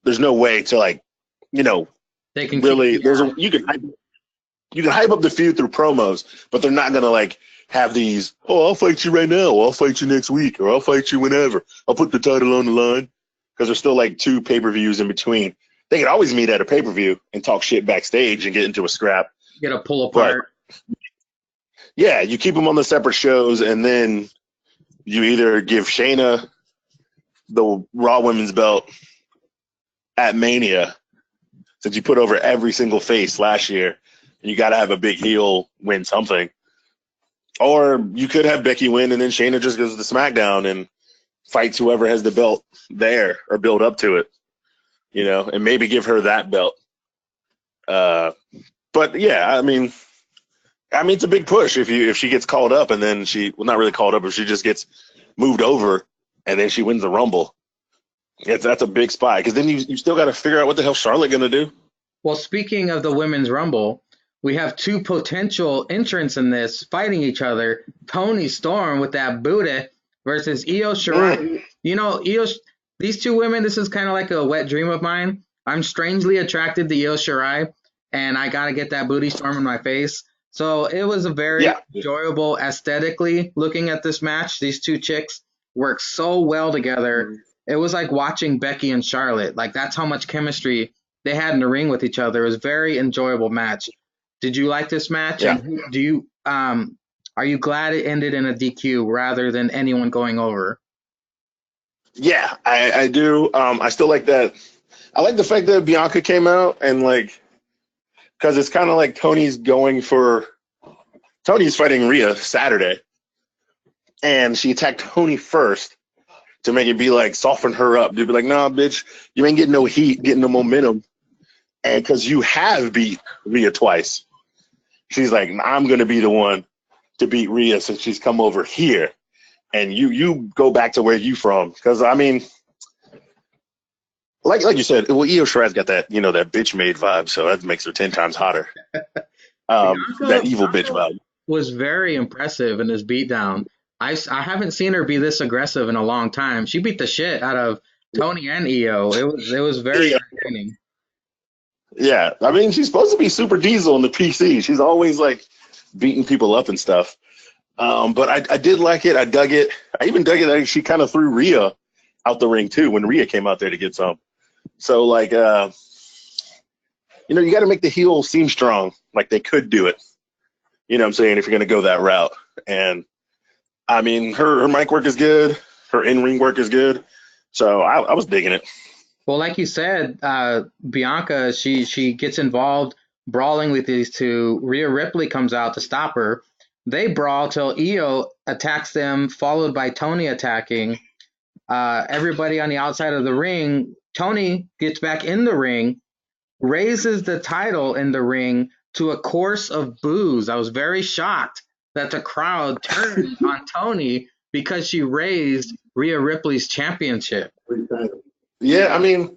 [SPEAKER 2] There's no way to like,
[SPEAKER 1] They can keep.
[SPEAKER 2] really.
[SPEAKER 1] Yeah.
[SPEAKER 2] You can hype up the feud through promos, but they're not gonna like have these. Oh, I'll fight you right now. I'll fight you next week, or I'll fight you whenever. I'll put the title on the line because there's still like 2 pay-per-views in between. They could always meet at a pay-per-view and talk shit backstage and get into a scrap.
[SPEAKER 1] Get a pull
[SPEAKER 2] But
[SPEAKER 1] apart.
[SPEAKER 2] yeah, you keep them on the separate shows, and then you either give Shayna the Raw Women's belt at Mania, since you put over every single face last year, and you got to have a big heel win something. Or you could have Becky win, and then Shayna just goes to SmackDown and fights whoever has the belt there or build up to it, and maybe give her that belt. But yeah, I mean, it's a big push if she gets called up and then not really called up, if she just gets moved over and then she wins the Rumble. That's a big spot because then you still got to figure out what the hell Charlotte gonna do.
[SPEAKER 1] Well, speaking of the Women's Rumble, we have 2 potential entrants in this fighting each other. Toni Storm with that booty versus Io Shirai. These 2 women, this is kind of like a wet dream of mine. I'm strangely attracted to Io Shirai, and I got to get that booty storm in my face. So it was a very
[SPEAKER 2] Yeah,
[SPEAKER 1] enjoyable aesthetically looking at this match. These 2 chicks work so well together. It was like watching Becky and Charlotte. Like that's how much chemistry they had in the ring with each other. It was a very enjoyable match. Did you like this match?
[SPEAKER 2] yeah,
[SPEAKER 1] And do you are you glad it ended in a DQ rather than anyone going over?
[SPEAKER 2] yeah. I do. I still like that. I like the fact that Bianca came out and like, because it's kind of like Tony's fighting Rhea Saturday, and she attacked Tony first to make it be like soften her up. To be like, nah, bitch, you ain't getting no heat, getting no momentum, and because you have beat Rhea twice, she's like, I'm gonna be the one to beat Rhea since she's come over here, and you go back to where you from. Because I mean, like you said, well, Io Shirai's got that that bitch made vibe, so that makes her 10 times hotter. That
[SPEAKER 1] Bianca
[SPEAKER 2] evil bitch vibe.
[SPEAKER 1] was very impressive in this beatdown. I haven't seen her be this aggressive in a long time. She beat the shit out of Tony and EO. It was very
[SPEAKER 2] Yeah,
[SPEAKER 1] entertaining.
[SPEAKER 2] yeah. I mean, she's supposed to be super diesel in the PC. She's always like beating people up and stuff. But I did like it. I dug it. I even dug it that she kind of threw Rhea out the ring too when Rhea came out there to get some. So like, you got to make the heel seem strong. Like they could do it. You know what I'm saying? If you're gonna go that route. And I mean, her mic work is good. Her in ring work is good. So I was digging it.
[SPEAKER 1] Well, like you said, Bianca, she gets involved brawling with these two. Rhea Ripley comes out to stop her. They brawl till Io attacks them, followed by Tony attacking. Everybody on the outside of the ring. Tony gets back in the ring, raises the title in the ring to a chorus of boos. I was very shocked that the crowd turned on Tony because she raised Rhea Ripley's championship.
[SPEAKER 2] Yeah, I mean,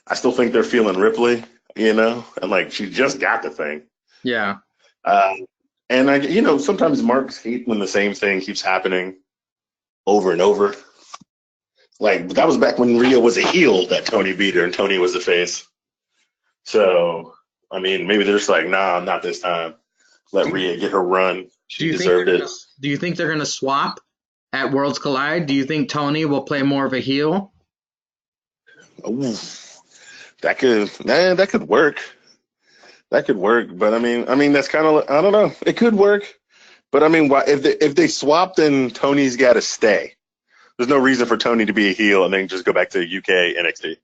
[SPEAKER 2] I still think they're feeling Ripley, and like she just got the thing.
[SPEAKER 1] Yeah.
[SPEAKER 2] Uh, and sometimes Marks hate when the same thing keeps happening over and over. Like that was back when Rhea was a heel that Tony beat her and Tony was the face. So, I mean, maybe they're just like, nah, not this time. Let Rhea get her run.
[SPEAKER 1] Do
[SPEAKER 2] She
[SPEAKER 1] you think
[SPEAKER 2] deserved
[SPEAKER 1] they're
[SPEAKER 2] it.
[SPEAKER 1] gonna do you think they're gonna swap at Worlds Collide? Do you think Tony will play more of a heel?
[SPEAKER 2] Ooh, that could work. That could work. But I mean, that's kind of, I don't know. It could work. But I mean, why if they swap, then Tony's got to stay. There's no reason for Tony to be a heel and then just go back to UK NXT.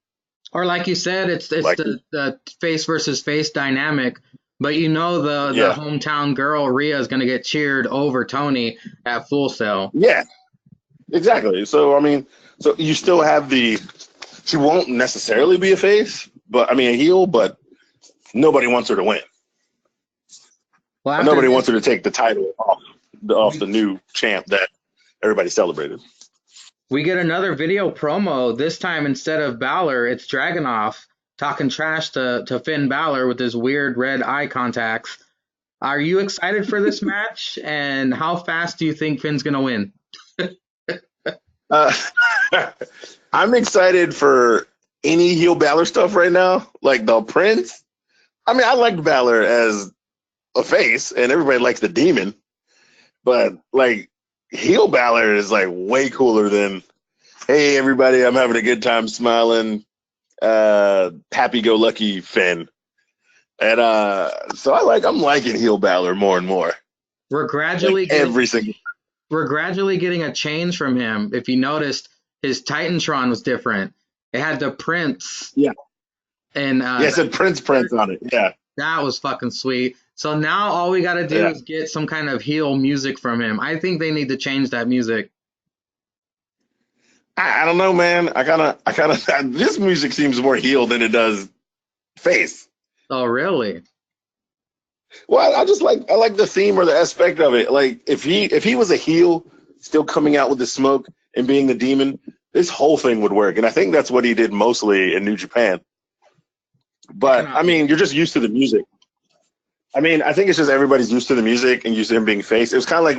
[SPEAKER 1] Or like you said, it's
[SPEAKER 2] Like,
[SPEAKER 1] the face versus face dynamic. But you know the
[SPEAKER 2] yeah,
[SPEAKER 1] hometown girl Rhea is gonna get cheered over Tony at Full Sail.
[SPEAKER 2] yeah, exactly. So I mean, so you still have she won't necessarily be a face, but I mean a heel, but nobody wants her to win.
[SPEAKER 1] Well,
[SPEAKER 2] And
[SPEAKER 1] after
[SPEAKER 2] nobody
[SPEAKER 1] this,
[SPEAKER 2] wants her to take the title off
[SPEAKER 1] we
[SPEAKER 2] the new champ that everybody celebrated.
[SPEAKER 1] we get another video promo. This time instead of Balor, it's Dragunov talking trash to Finn Balor with his weird red eye contacts. Are you excited for this match? And how fast do you think Finn's gonna win?
[SPEAKER 2] Uh, I'm excited for any heel Balor stuff right now, like the Prince. I mean, I liked Balor as a face, and everybody likes the Demon, but like heel Balor is like way cooler than, hey everybody, I'm having a good time smiling, happy-go-lucky Finn. And so I'm liking heel Balor more and more,
[SPEAKER 1] We're
[SPEAKER 2] like
[SPEAKER 1] gradually getting
[SPEAKER 2] every single.
[SPEAKER 1] we're gradually getting a change from him. If you noticed, his Titantron was different. It had the Prince,
[SPEAKER 2] Yeah,
[SPEAKER 1] and
[SPEAKER 2] yeah, it said Prince on it. Yeah,
[SPEAKER 1] that was fucking sweet. So now all we got to do
[SPEAKER 2] yeah.
[SPEAKER 1] is get some kind of heel music from him. I think they need to change that music.
[SPEAKER 2] I don't know, man. I kind of this music seems more heel than it does face.
[SPEAKER 1] Oh, really?
[SPEAKER 2] Well, I like the theme or the aspect of it. Like if he was a heel, still coming out with the smoke and being the Demon, this whole thing would work. And I think that's what he did mostly in New Japan.
[SPEAKER 1] I
[SPEAKER 2] But I
[SPEAKER 1] cannot.
[SPEAKER 2] mean, you're just used to the music. I mean, I think it's just everybody's used to the music and used to him being face. It was kind of like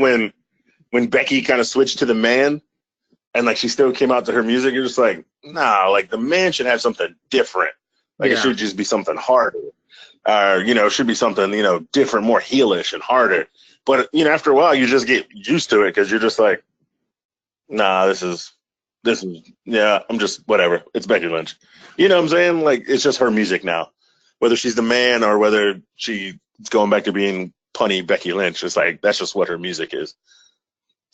[SPEAKER 2] when Becky kind of switched to the Man and like she still came out to her music. You're just like, nah, like the Man should have something different. Like it
[SPEAKER 1] Yeah.
[SPEAKER 2] should just be something harder. It should be something, different, more heelish and harder. But after a while, you just get used to it because you're just like, nah, this is, yeah, I'm just whatever. It's Becky Lynch. You know what I'm saying? Like it's just her music now. Whether she's the Man or whether she's going back to being punny Becky Lynch, it's like that's just what her music is.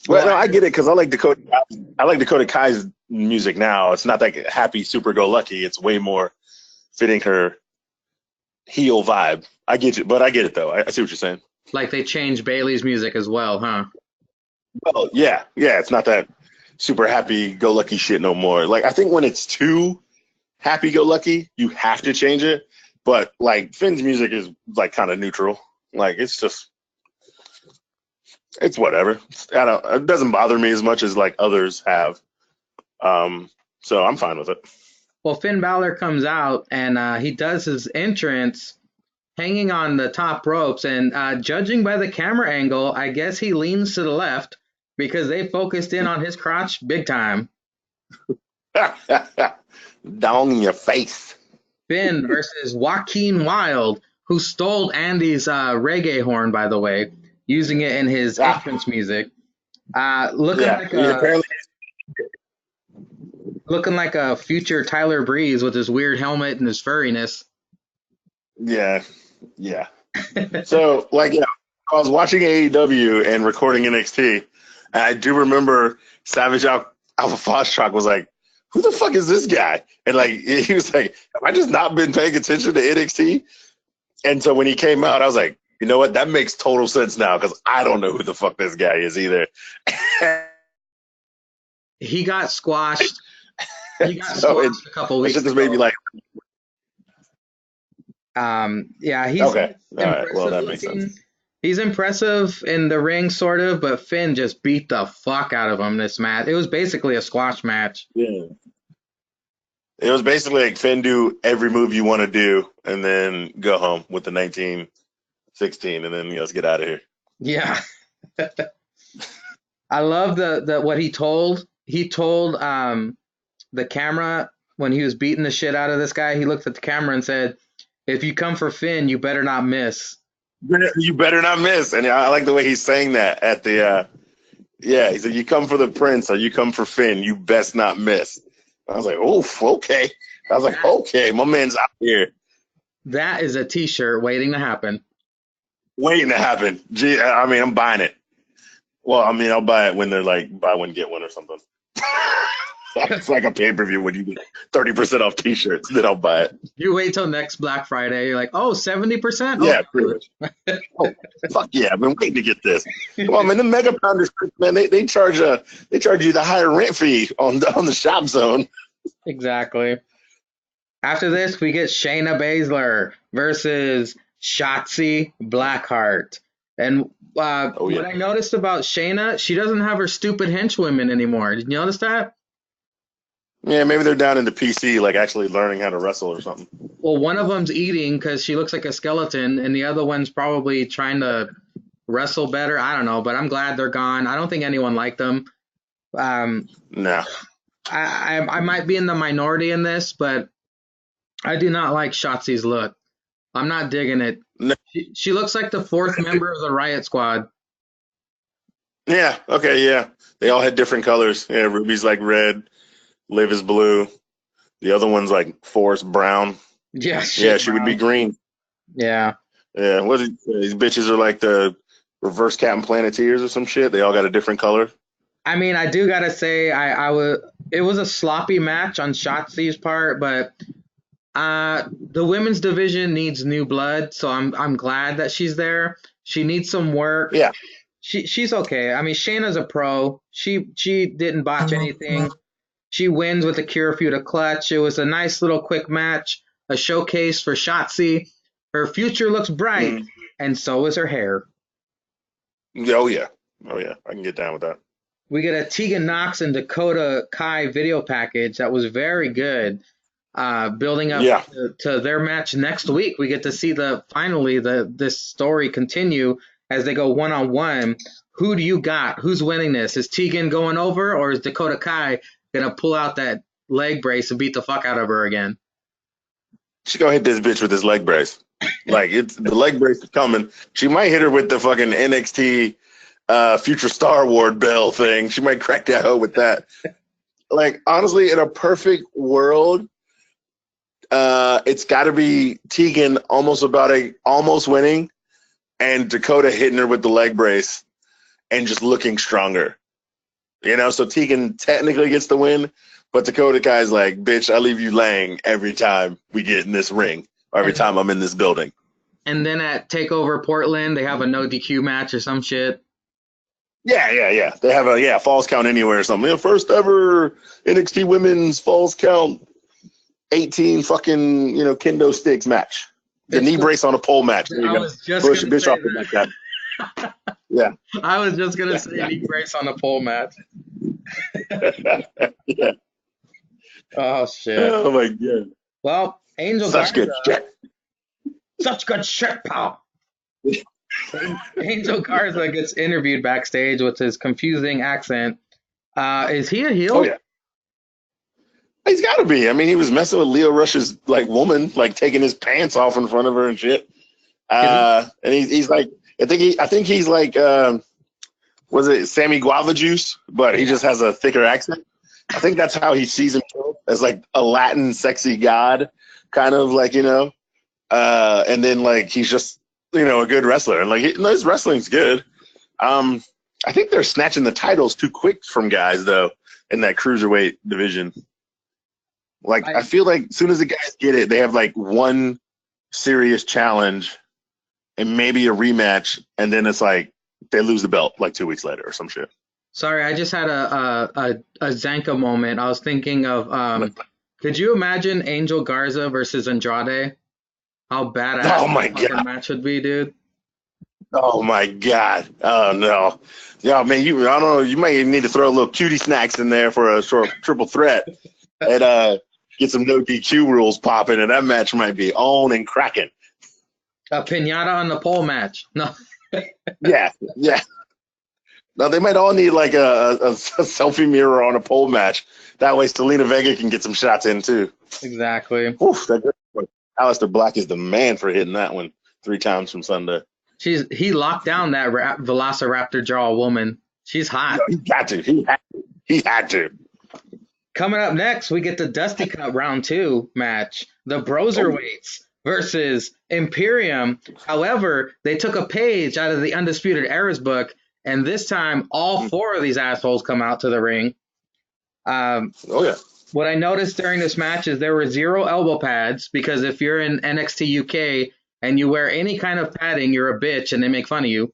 [SPEAKER 2] Well,
[SPEAKER 1] Well,
[SPEAKER 2] no, I get it because I like Dakota Kai's music now. It's not like happy, super go lucky. It's way more fitting her heel vibe. I get you, but I get it though. I see what you're saying.
[SPEAKER 1] like they changed Bailey's music as well, huh?
[SPEAKER 2] Well, yeah, yeah. It's not that super happy go lucky shit no more. Like I think when it's too happy go lucky, you have to change it. But like Finn's music is like kind of neutral. Like it's whatever. It doesn't bother me as much as like others have. So I'm fine with it.
[SPEAKER 1] Well, Finn Balor comes out and he does his entrance hanging on the top ropes. And judging by the camera angle, I guess he leans to the left. because they focused in on his crotch big time.
[SPEAKER 2] Dong in your face.
[SPEAKER 1] Finn versus Joaquin Wilde, who stole Andy's reggae horn, by the way, using it in his
[SPEAKER 2] Ah,
[SPEAKER 1] entrance music. Looking
[SPEAKER 2] yeah,
[SPEAKER 1] like
[SPEAKER 2] he
[SPEAKER 1] a
[SPEAKER 2] apparently.
[SPEAKER 1] looking like a future Tyler Breeze with his weird helmet and his furriness.
[SPEAKER 2] Yeah, yeah. So, like, yeah, I was watching AEW and recording NXT, and I do remember Savage Alpha Foxtrot was like, "Who the fuck is this guy?" And like, he was like, "Have I just not been paying attention to NXT?" And so when he came out, I was like, "You know what? That makes total sense now because I don't know who the fuck this guy is either."
[SPEAKER 1] He got squashed. He got
[SPEAKER 2] So
[SPEAKER 1] squashed a couple
[SPEAKER 2] that shit
[SPEAKER 1] weeks
[SPEAKER 2] just made me
[SPEAKER 1] ago.
[SPEAKER 2] like,
[SPEAKER 1] Yeah, he's
[SPEAKER 2] okay, all right, well
[SPEAKER 1] impressive
[SPEAKER 2] that makes sense.
[SPEAKER 1] looking. He's impressive in the ring, sort of, but Finn just beat the fuck out of him this match. It was basically a squash match.
[SPEAKER 2] Yeah. It was basically like Finn do every move you want to do and then go home with the 1916 and then let's get out of here.
[SPEAKER 1] Yeah, I love the what he told. He told the camera when he was beating the shit out of this guy. He looked at the camera and said, "If you come for Finn, you better not miss."
[SPEAKER 2] You better not miss. And I like the way he's saying that at the yeah, he said, "You come for the prince or you come for Finn, you best not miss." I was like, "Oof, okay." I was like, "Okay, my man's out here
[SPEAKER 1] That is a T-shirt waiting to happen.
[SPEAKER 2] waiting to happen." Gee, I mean, I'm buying it. Well, I mean, I'll buy it when they're like buy one get one or something. It's like a pay-per-view when you get 30% off T-shirts. Then I'll buy it.
[SPEAKER 1] You wait till next Black Friday. You're like, oh, 70%?
[SPEAKER 2] Yeah,
[SPEAKER 1] Oh,
[SPEAKER 2] pretty much. Oh, fuck yeah! I've been waiting to get this. Come on, man. The Mega Pounders, man. They charge you the higher rent fee on the shop zone.
[SPEAKER 1] exactly. After this, we get Shayna Baszler versus Shotzi Blackheart. And
[SPEAKER 2] Oh
[SPEAKER 1] what
[SPEAKER 2] yeah.
[SPEAKER 1] I noticed about Shayna, she doesn't have her stupid henchwomen anymore. Did you notice that?
[SPEAKER 2] Yeah, maybe they're down in the PC, like actually learning how to wrestle or something.
[SPEAKER 1] Well, one of them's eating because she looks like a skeleton, and the other one's probably trying to wrestle better. I don't know, but I'm glad they're gone. I don't think anyone liked them. Um,
[SPEAKER 2] No.
[SPEAKER 1] I might be in the minority in this, but I do not like Shotzi's look. I'm not digging it.
[SPEAKER 2] No.
[SPEAKER 1] She looks like the fourth member of the Riot Squad.
[SPEAKER 2] Yeah. Okay. Yeah. They all had different colors. Yeah. Ruby's like red. Liv is blue. The other one's like Forest Brown.
[SPEAKER 1] Yeah,
[SPEAKER 2] Yeah,
[SPEAKER 1] shit,
[SPEAKER 2] she would be
[SPEAKER 1] bro.
[SPEAKER 2] green.
[SPEAKER 1] Yeah.
[SPEAKER 2] Yeah. What is these bitches are like the reverse Captain Planeteers or some shit. They all got a different color.
[SPEAKER 1] I mean, I do gotta say, I was it was a sloppy match on Shotzi's part, but the women's division needs new blood, so I'm glad that she's there. She needs some work.
[SPEAKER 2] Yeah.
[SPEAKER 1] She's okay. I mean, Shayna's a pro. She didn't botch anything. She wins with a Kira Fuda clutch. It was a nice little quick match, a showcase for Shotzi. Her future looks bright,
[SPEAKER 2] Mm.
[SPEAKER 1] and so is her hair.
[SPEAKER 2] Oh yeah. Oh yeah. I can get down with that.
[SPEAKER 1] We get a Tegan Knox and Dakota Kai video package that was very good. Building up
[SPEAKER 2] Yeah.
[SPEAKER 1] to their match next week, we get to see this story continue as they go one on one. Who do you got? Who's winning this? Is Tegan going over, or is Dakota Kai gonna pull out that leg brace and beat the fuck out of her again?
[SPEAKER 2] She gonna hit this bitch with this leg brace. Like it's the leg brace is coming. She might hit her with the fucking NXT Future Star Award bell thing. She might crack that hoe with that. Like honestly, in a perfect world, it's got to be Tegan almost winning, and Dakota hitting her with the leg brace and just looking stronger. So Tegan technically gets the win, but Dakota Kai's like, bitch, I leave you laying every time we get in this ring, or every time I'm in this building.
[SPEAKER 1] And then at Takeover Portland, they have a no DQ match or some shit.
[SPEAKER 2] Yeah. They have a falls count anywhere or something. First ever NXT Women's Falls Count 18 fucking kendo sticks match. The knee brace on a pole match. There you
[SPEAKER 1] I
[SPEAKER 2] go.
[SPEAKER 1] was just
[SPEAKER 2] Push
[SPEAKER 1] gonna
[SPEAKER 2] bitch
[SPEAKER 1] say
[SPEAKER 2] off like that. Yeah.
[SPEAKER 1] I was just gonna say knee brace on a pole match.
[SPEAKER 2] Yeah.
[SPEAKER 1] Oh shit.
[SPEAKER 2] Oh my god.
[SPEAKER 1] Well, Angel
[SPEAKER 2] Such
[SPEAKER 1] Garza,
[SPEAKER 2] good shit.
[SPEAKER 1] such good shit, pal. Angel Garza gets interviewed backstage with his confusing accent. Is he a
[SPEAKER 2] Oh
[SPEAKER 1] heel?
[SPEAKER 2] yeah, he's got to be. I mean, he was messing with Leo Rush's like woman, like taking his pants off in front of her and shit.
[SPEAKER 1] Is he?
[SPEAKER 2] And he's like, I think he's like, was it Sammy Guava Juice? But he
[SPEAKER 1] Yeah.
[SPEAKER 2] just has a thicker accent. I think that's how he sees himself, as like a Latin sexy god, kind of like, you know. And then like he's just, you know, a good wrestler, and like his wrestling's good. Um, I think they're snatching the titles too quick from guys though in that cruiserweight division. Like I
[SPEAKER 1] I
[SPEAKER 2] feel like as soon as the guys get it, they have like one serious challenge and maybe a rematch, and then it's like they lose the belt like 2 weeks later or some shit.
[SPEAKER 1] Sorry, I just had a Zanka moment. I was thinking of could you imagine Angel Garza versus Andrade? How badass
[SPEAKER 2] Oh my
[SPEAKER 1] that fucking
[SPEAKER 2] god!
[SPEAKER 1] match would be, dude.
[SPEAKER 2] Oh my god! Oh no! Yeah, man, I don't know. You might need to throw a little cutie snacks in there for a short triple threat, and get some no DQ rules popping, and that match might be on and cracking.
[SPEAKER 1] A pinata on the pole match. No,
[SPEAKER 2] Yeah, yeah. Now they might all need like a selfie mirror on a pole match. That way, Selena Vega can get some shots in too.
[SPEAKER 1] exactly.
[SPEAKER 2] Oof, Aleister Black is the man for hitting that one 3 times from Sunday.
[SPEAKER 1] He locked down that Velociraptor jaw woman. She's
[SPEAKER 2] Yo,
[SPEAKER 1] hot.
[SPEAKER 2] he got to. He had to. He had to.
[SPEAKER 1] Coming up next, we get the Dusty Cup round two match. The
[SPEAKER 2] Oh,
[SPEAKER 1] Broserweights versus Imperium. However, they took a page out of the Undisputed Era's book, and this time all four of these assholes come out to the ring. Um,
[SPEAKER 2] oh yeah.
[SPEAKER 1] what I noticed during this match is there were zero elbow pads because if you're in NXT UK and you wear any kind of padding, you're a bitch and they make fun of you.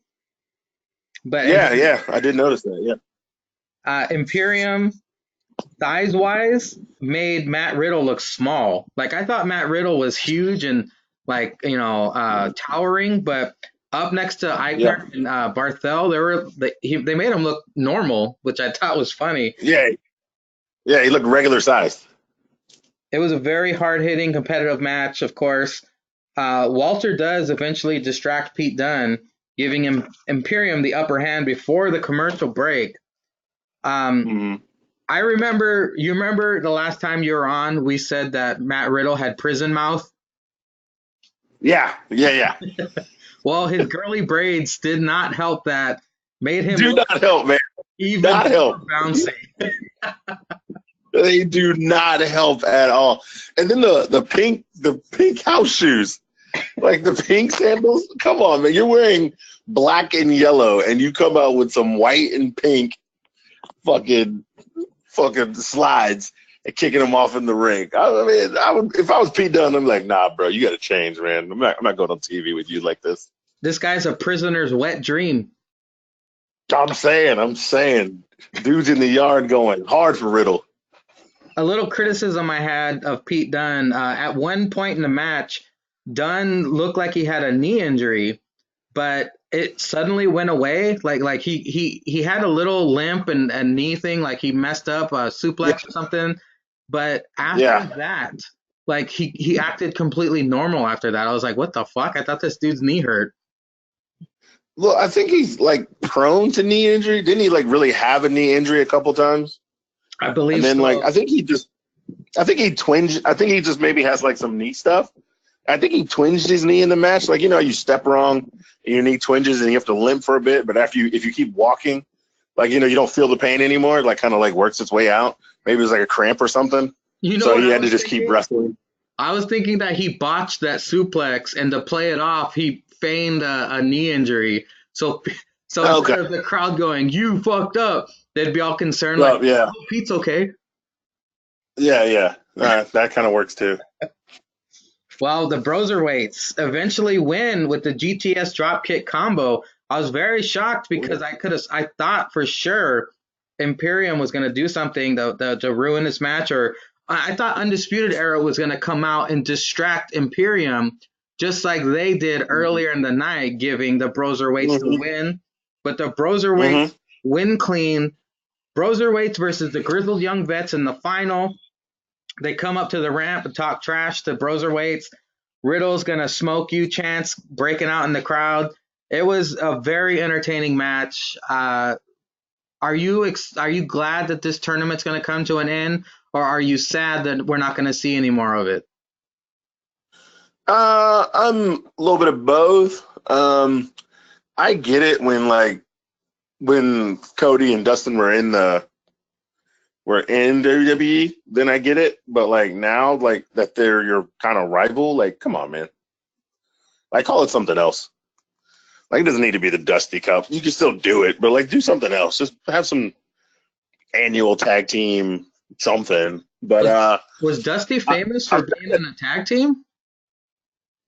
[SPEAKER 1] But
[SPEAKER 2] Yeah, yeah. I did notice that. Yeah.
[SPEAKER 1] Imperium, size wise, made Matt Riddle look small. Like I thought Matt Riddle was huge and like towering, but up next to
[SPEAKER 2] Yeah.
[SPEAKER 1] Eichner and Barthel, they made him look normal, which I thought was funny.
[SPEAKER 2] Yeah. Yeah. He looked regular sized.
[SPEAKER 1] It was a very hard hitting competitive match, of course. Walter does eventually distract Pete Dunne, giving him Imperium the upper hand before the commercial break. Um,
[SPEAKER 2] Hmm.
[SPEAKER 1] you remember the last time you were on, we said that Matt Riddle had prison mouth.
[SPEAKER 2] Yeah. Yeah. Yeah.
[SPEAKER 1] Well, his girly braids did not help that, made him
[SPEAKER 2] Do
[SPEAKER 1] look
[SPEAKER 2] not help, man.
[SPEAKER 1] even
[SPEAKER 2] Not
[SPEAKER 1] more
[SPEAKER 2] help.
[SPEAKER 1] bouncy.
[SPEAKER 2] They do not help at all. And then the pink house shoes, like the pink sandals. Come on, man. You're wearing black and yellow, and you come out with some white and pink fucking slides and kicking them off in the ring. I mean, I would if I was Pete Dunne, I'm like, nah, bro, you got to change, man. I'm not going on TV with you like this.
[SPEAKER 1] This guy's a prisoner's wet dream.
[SPEAKER 2] I'm saying, dudes in the yard going hard for Riddle.
[SPEAKER 1] A little criticism I had of Pete Dunne at one point in the match, Dunne looked like he had a knee injury, but it suddenly went away. Like he had a little limp and knee thing, like he messed up a
[SPEAKER 2] Yeah,
[SPEAKER 1] suplex or something. But after
[SPEAKER 2] yeah.
[SPEAKER 1] that, like he acted completely normal after that. I was like, what the fuck? I thought this dude's knee hurt.
[SPEAKER 2] Well, I think he's like prone to knee injury. Didn't he like really have a knee injury a couple times?
[SPEAKER 1] I
[SPEAKER 2] And
[SPEAKER 1] believe
[SPEAKER 2] then like
[SPEAKER 1] so.
[SPEAKER 2] I think he twinged. I think he just maybe has like some knee stuff. I think he twinged his knee in the match. Like, you know, you step wrong and your knee twinges and you have to limp for a bit. But if you keep walking, like, you know, you don't feel the pain anymore. Like, kind of like works its way out. Maybe it was like a cramp or something.
[SPEAKER 1] You know
[SPEAKER 2] So
[SPEAKER 1] what
[SPEAKER 2] he
[SPEAKER 1] I
[SPEAKER 2] had to
[SPEAKER 1] was
[SPEAKER 2] just keep
[SPEAKER 1] thinking?
[SPEAKER 2] wrestling.
[SPEAKER 1] I was thinking that he botched that suplex, and to play it off, he feigned a knee injury. So, so
[SPEAKER 2] Okay.
[SPEAKER 1] instead of the crowd going, "You fucked up," they'd be all concerned, like,
[SPEAKER 2] Oh, yeah.
[SPEAKER 1] "Oh, Pete's okay."
[SPEAKER 2] Yeah. Yeah. That kind of works too.
[SPEAKER 1] Well, the Broserweights eventually win with the GTS dropkick combo. I was very shocked because I thought for sure Imperium was going to do something to ruin this match, or I thought Undisputed Era was going to come out and distract Imperium just like they did earlier in the night, giving the Broserweights the
[SPEAKER 2] Mm-hmm.
[SPEAKER 1] win. But the Broserweights
[SPEAKER 2] Mm-hmm.
[SPEAKER 1] win clean. Broserweights versus the Grizzled Young Vets in the final. They come up to the ramp and talk trash to Broserweights. Riddle's gonna smoke you chants breaking out in the crowd. It was a very entertaining match. Are you glad that this tournament's going to come to an end, or are you sad that we're not going to see any more of it?
[SPEAKER 2] I'm a little bit of both. I get it when Cody and Dustin were in WWE, then I get it. But like now, like that they're your kind of rival, like come on, man. Like call it something else. Like it doesn't need to be the Dusty Cup. You can still do it, but like do something else. Just have some annual tag team something. But
[SPEAKER 1] Was Dusty famous for being in a tag team?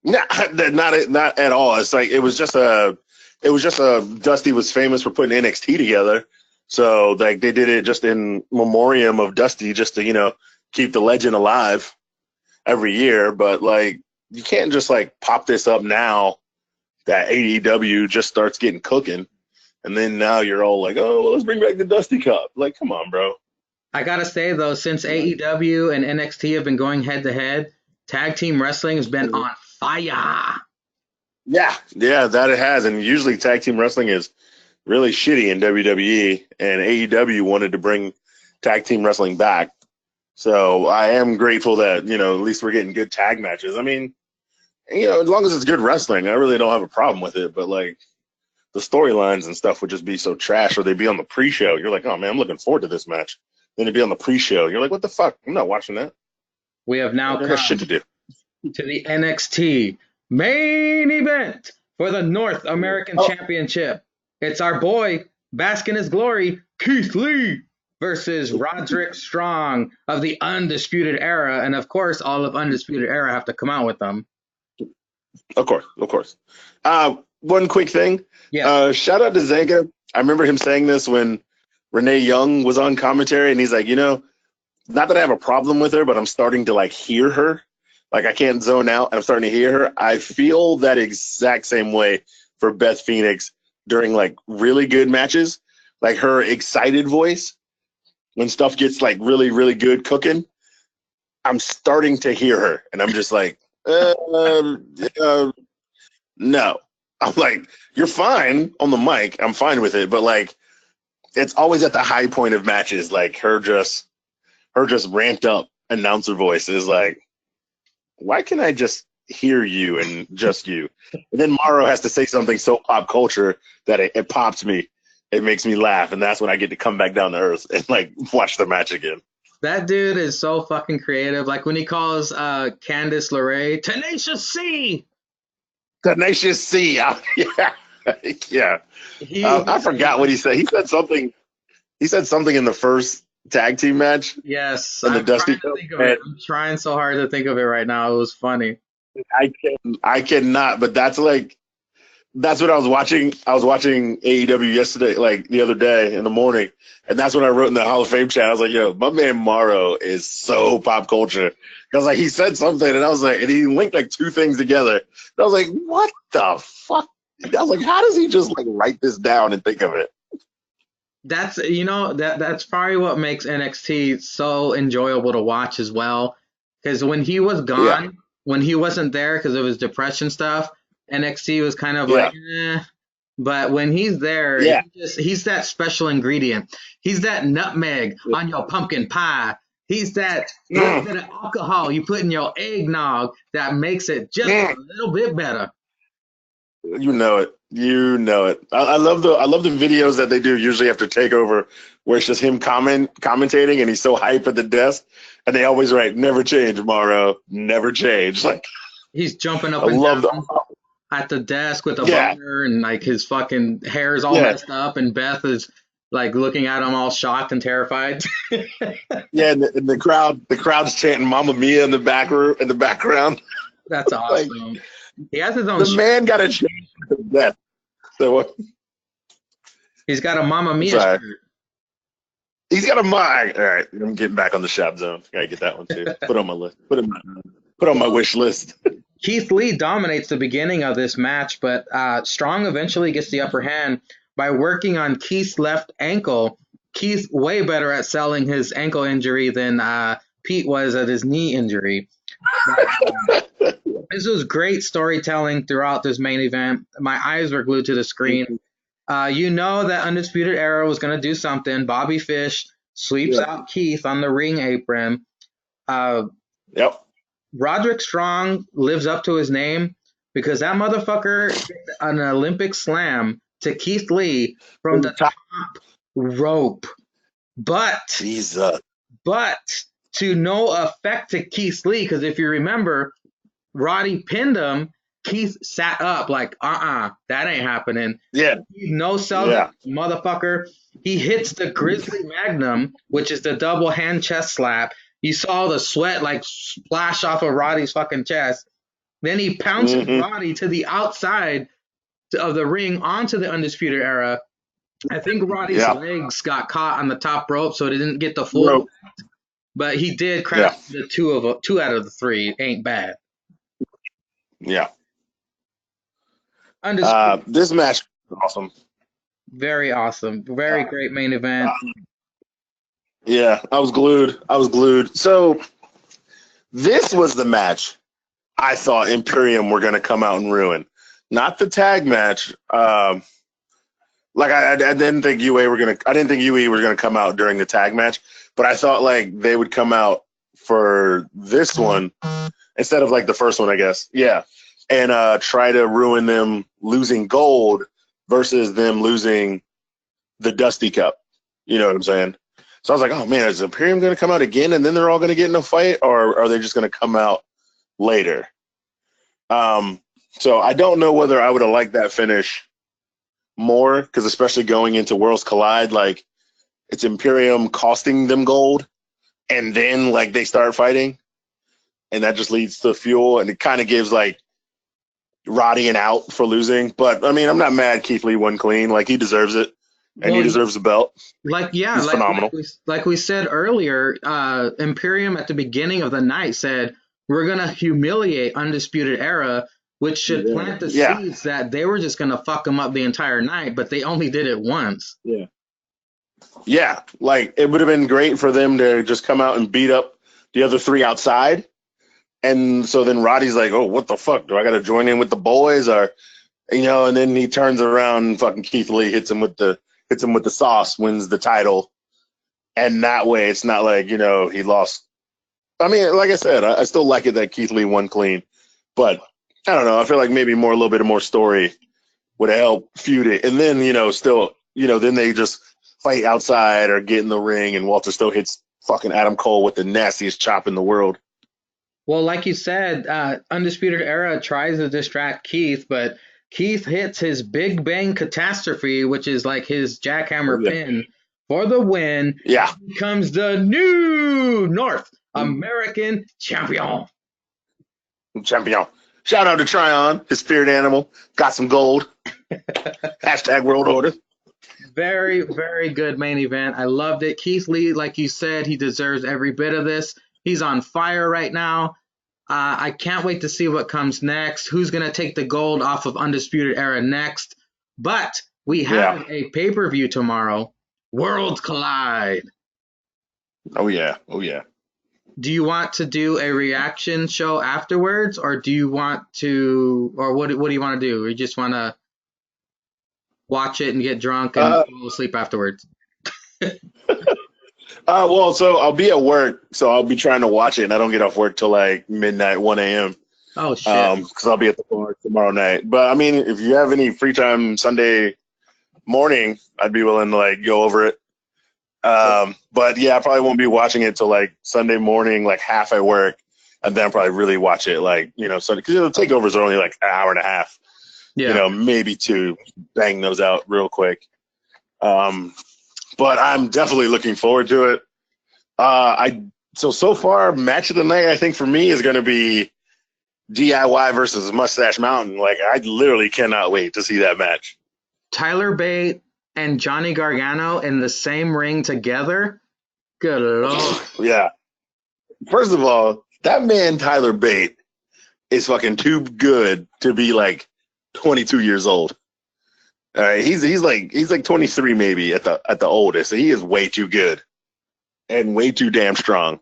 [SPEAKER 2] not at all. It's like it was just a Dusty was famous for putting NXT together. So like they did it just in memoriam of Dusty, just to keep the legend alive every year. But like you can't just like pop this up now that AEW just starts getting cooking, and then now you're all like, oh, well, let's bring back the Dusty Cup. Like, come on, bro.
[SPEAKER 1] I gotta say though, since AEW and NXT have been going head to head, tag team wrestling has been on fire.
[SPEAKER 2] Yeah, that it has. And usually tag team wrestling is really shitty in WWE, and AEW wanted to bring tag team wrestling back. So I am grateful that, at least we're getting good tag matches. I mean, as long as it's good wrestling, I really don't have a problem with it. But like the storylines and stuff would just be so trash, or they'd be on the pre-show. You're like, oh man, I'm looking forward to this match. Then it'd be on the pre-show. You're like, what the fuck? I'm not watching that.
[SPEAKER 1] We have now
[SPEAKER 2] I got shit to
[SPEAKER 1] come
[SPEAKER 2] do.
[SPEAKER 1] to the NXT main event for the North American Championship. It's our boy, bask in his glory, Keith Lee versus Roderick Strong of the Undisputed Era. And of course, all of Undisputed Era have to come out with them.
[SPEAKER 2] Of course. One quick thing.
[SPEAKER 1] Yeah.
[SPEAKER 2] Shout out to Zanka. I remember him saying this when Renee Young was on commentary, and he's like, not that I have a problem with her, but I'm starting to like hear her. Like I can't zone out, and I'm starting to hear her. I feel that exact same way for Beth Phoenix during like really good matches, like her excited voice when stuff gets like really, really good cooking. I'm starting to hear her, and I'm just like, no. I'm like, you're fine on the mic. I'm fine with it, but like, it's always at the high point of matches, like her just ramped up announcer voice is like, why can I just hear you and just you? And then Morrow has to say something so pop culture that it pops me. It makes me laugh, and that's when I get to come back down to earth and like watch the match again.
[SPEAKER 1] That dude is so fucking creative. Like when he calls Candice LeRae Tenacious C.
[SPEAKER 2] Tenacious C. Yeah. Yeah. I forgot what he said. He said something. He said something in the first tag team match.
[SPEAKER 1] Yes,
[SPEAKER 2] In the
[SPEAKER 1] I'm
[SPEAKER 2] Dusty
[SPEAKER 1] trying to think of it. I'm trying so hard to think of it right now. It was funny.
[SPEAKER 2] I cannot. But that's what I was watching. I was watching AEW yesterday, like the other day in the morning, and that's when I wrote in the Hall of Fame chat. I was like, "Yo, my man Morrow is so pop culture." Because like he said something, and I was like, and he linked like two things together. And I was like, "What the fuck?" I was like, "How does he just like write this down and think of it?"
[SPEAKER 1] That's that's probably what makes NXT so enjoyable to watch as well. Because when he was gone,
[SPEAKER 2] Yeah.
[SPEAKER 1] when he wasn't there because of his depression stuff, NXT was kind of
[SPEAKER 2] Yeah.
[SPEAKER 1] like, eh. But when he's there,
[SPEAKER 2] Yeah.
[SPEAKER 1] he's that special ingredient. He's that nutmeg on your pumpkin pie. He's that little bit of alcohol you put in your eggnog that makes it just a little bit better.
[SPEAKER 2] You know it. You know it. I love the videos that they do usually after Takeover, where it's just him commentating, and he's so hype at the desk, and they always write "Never change, Morrow. Never change." Like
[SPEAKER 1] He's jumping up
[SPEAKER 2] I
[SPEAKER 1] and
[SPEAKER 2] love
[SPEAKER 1] down at the desk with a
[SPEAKER 2] yeah,
[SPEAKER 1] boner, and like his fucking hair is all
[SPEAKER 2] yeah,
[SPEAKER 1] messed up, and Beth is like looking at him all shocked and terrified.
[SPEAKER 2] yeah. And the crowd's chanting "Mamma Mia" in the background.
[SPEAKER 1] That's
[SPEAKER 2] Like
[SPEAKER 1] awesome. He has his own
[SPEAKER 2] the
[SPEAKER 1] shirt.
[SPEAKER 2] man got a change to death. So what?
[SPEAKER 1] He's got a Mamma Mia
[SPEAKER 2] Sorry.
[SPEAKER 1] shirt.
[SPEAKER 2] He's got a mic. All right, I'm getting back on the shop zone. Gotta get that one too. Put on my list. Put on my wish list.
[SPEAKER 1] Keith Lee dominates the beginning of this match, but Strong eventually gets the upper hand by working on Keith's left ankle. Keith's way better at selling his ankle injury than Pete was at his knee injury. But, This was great storytelling throughout this main event. My eyes were glued to the screen. You know that Undisputed Era was going to do something. Bobby Fish sweeps
[SPEAKER 2] Yeah.
[SPEAKER 1] out Keith on the ring apron. Uh,
[SPEAKER 2] Yep.
[SPEAKER 1] Roderick Strong lives up to his name because that motherfucker hit an Olympic slam to Keith Lee from the top rope.
[SPEAKER 2] Jesus.
[SPEAKER 1] But to no effect to Keith Lee, because if you remember, Roddy pinned him. Keith sat up like, that ain't happening.
[SPEAKER 2] Yeah.
[SPEAKER 1] No sell
[SPEAKER 2] Yeah.
[SPEAKER 1] motherfucker. He hits the Grizzly Magnum, which is the double hand chest slap. You saw the sweat like splash off of Roddy's fucking chest. Then he pounces Roddy to the outside of the ring onto the Undisputed Era. I think Roddy's legs got caught on the top rope, so it didn't get the full effect. But he did crash the two out of the three. Ain't bad.
[SPEAKER 2] Yeah.
[SPEAKER 1] Undisputed.
[SPEAKER 2] This match was awesome.
[SPEAKER 1] Very awesome. Very great main event.
[SPEAKER 2] Yeah, I was glued. So this was the match I thought Imperium were going to come out and ruin. Not the tag match. Like I didn't think UE were gonna come out during the tag match, but I thought like they would come out for this one instead of like the first one, I guess. Yeah. And try to ruin them losing gold versus them losing the Dusty Cup. You know what I'm saying? So I was like, oh man, is Imperium going to come out again and then they're all going to get in a fight, or are they just going to come out later? So I don't know whether I would have liked that finish more, because especially going into Worlds Collide, like it's Imperium costing them gold and then like they start fighting and that just leads to fuel, and it kind of gives like Roddy an out for losing. But I mean, I'm not mad Keith Lee won clean. Like he deserves it, and he deserves the belt. He's phenomenal.
[SPEAKER 1] Like we said earlier, Imperium at the beginning of the night said we're gonna humiliate Undisputed Era, which should plant the seeds that they were just gonna fuck them up the entire night, but they only did it once.
[SPEAKER 2] Yeah, like it would have been great for them to just come out and beat up the other three outside. And so then Roddy's like, oh, what the fuck? Do I got to join in with the boys? Or, you know, and then he turns around and fucking Keith Lee hits him with the sauce, wins the title. And that way it's not like, you know, he lost. I mean, like I said, I still like it that Keith Lee won clean. But I don't know. I feel like maybe a little bit of more story would have helped feud it. And then, you know, still, you know, then they just fight outside or get in the ring and Walter still hits fucking Adam Cole with the nastiest chop in the world.
[SPEAKER 1] Well, like you said, Undisputed Era tries to distract Keith, but Keith hits his Big Bang Catastrophe, which is like his jackhammer pin for the win.
[SPEAKER 2] Yeah.
[SPEAKER 1] He becomes the new North American champion.
[SPEAKER 2] Shout out to Tryon, his spirit animal. Got some gold. Hashtag World Order.
[SPEAKER 1] Very, very good main event. I loved it. Keith Lee, like you said, he deserves every bit of this. He's on fire right now. I can't wait to see what comes next. Who's going to take the gold off of Undisputed Era next? But we have a pay-per-view tomorrow. Worlds Collide.
[SPEAKER 2] Oh, yeah.
[SPEAKER 1] Do you want to do a reaction show afterwards, or do you want to, or what do you want to do? Or you just want to watch it and get drunk and fall asleep afterwards?
[SPEAKER 2] Well, so I'll be at work, so I'll be trying to watch it, and I don't get off work till like midnight, 1 a.m.
[SPEAKER 1] Oh, shit.
[SPEAKER 2] Because I'll be at the bar tomorrow night. But I mean, if you have any free time Sunday morning, I'd be willing to like go over it. But yeah, I probably won't be watching it till like Sunday morning, like half at work, and then I'll probably really watch it like, you know, Sunday, because the takeovers are only like an hour and a half. You know, maybe two, bang those out real quick. But I'm definitely looking forward to it. So far, match of the night, I think for me is going to be DIY versus Mustache Mountain. Like, I literally cannot wait to see that match.
[SPEAKER 1] Tyler Bate and Johnny Gargano in the same ring together? Good Lord.
[SPEAKER 2] Yeah. First of all, that man, Tyler Bate, is fucking too good to be like 22 years old. He's like 23 maybe at the oldest. So he is way too good and way too damn strong.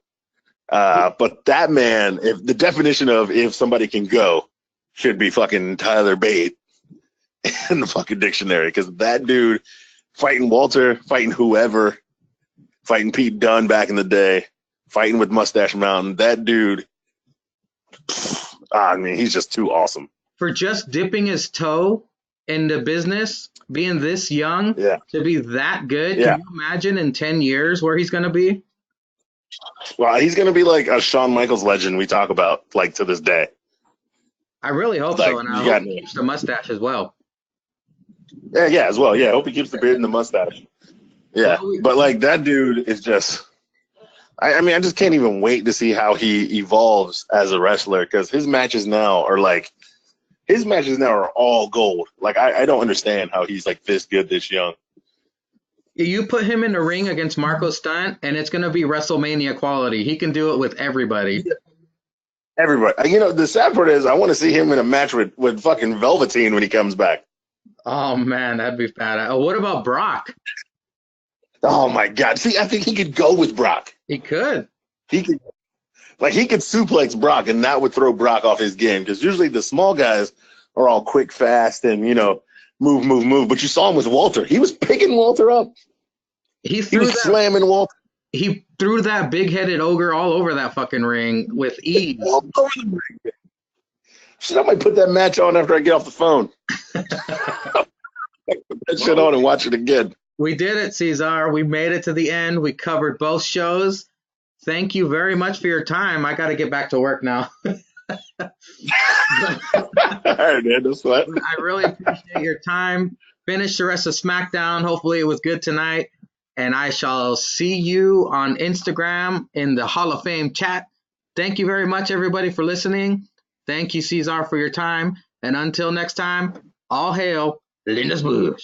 [SPEAKER 2] But that man, if the definition of if somebody can go should be fucking Tyler Bate in the fucking dictionary, because that dude fighting Walter, fighting whoever, fighting Pete Dunne back in the day, fighting with Mustache Mountain, that dude, I mean, he's just too awesome.
[SPEAKER 1] For just dipping his toe into business, being this young,
[SPEAKER 2] Yeah.
[SPEAKER 1] to be that good,
[SPEAKER 2] Yeah.
[SPEAKER 1] can you imagine in 10 years where he's going to be?
[SPEAKER 2] Well, he's going to be like a Shawn Michaels legend we talk about, like, to this day.
[SPEAKER 1] I really hope
[SPEAKER 2] Like,
[SPEAKER 1] so, and I
[SPEAKER 2] you
[SPEAKER 1] hope
[SPEAKER 2] got-
[SPEAKER 1] he keeps the mustache as well.
[SPEAKER 2] Yeah, as well. Yeah, I hope he keeps the beard and the mustache. Yeah,
[SPEAKER 1] Well,
[SPEAKER 2] but like that dude is just. I mean, I just can't even wait to see how he evolves as a wrestler, because his matches now are all gold. Like I don't understand how he's like this good this young.
[SPEAKER 1] you put him in the ring against Marco Stunt, and it's going to be WrestleMania quality. He can do it with everybody.
[SPEAKER 2] Everybody, the sad part is I want to see him in a match with fucking Velveteen when he comes back.
[SPEAKER 1] Oh, man, that'd be bad. Oh, what about Brock?
[SPEAKER 2] Oh my God! See, I think he could go with Brock.
[SPEAKER 1] He could.
[SPEAKER 2] He could suplex Brock, and that would throw Brock off his game, because usually the small guys are all quick, fast, and move. But you saw him with Walter. He was picking Walter up.
[SPEAKER 1] He
[SPEAKER 2] He was slamming Walter.
[SPEAKER 1] He threw that big-headed ogre all over that fucking ring with ease.
[SPEAKER 2] All over the ring. Shit, I might put that match on after I get off the phone. Put that shit on and watch it again.
[SPEAKER 1] We did it, Ceizar. We made it to the end. We covered both shows. Thank you very much for your time. I got to get back to work now.
[SPEAKER 2] All right, man. That's what.
[SPEAKER 1] I really appreciate your time. Finish the rest of SmackDown. Hopefully it was good tonight. And I shall see you on Instagram in the Hall of Fame chat. Thank you very much, everybody, for listening. Thank you, Ceizar, for your time. And until next time, all hail Linda's Bush.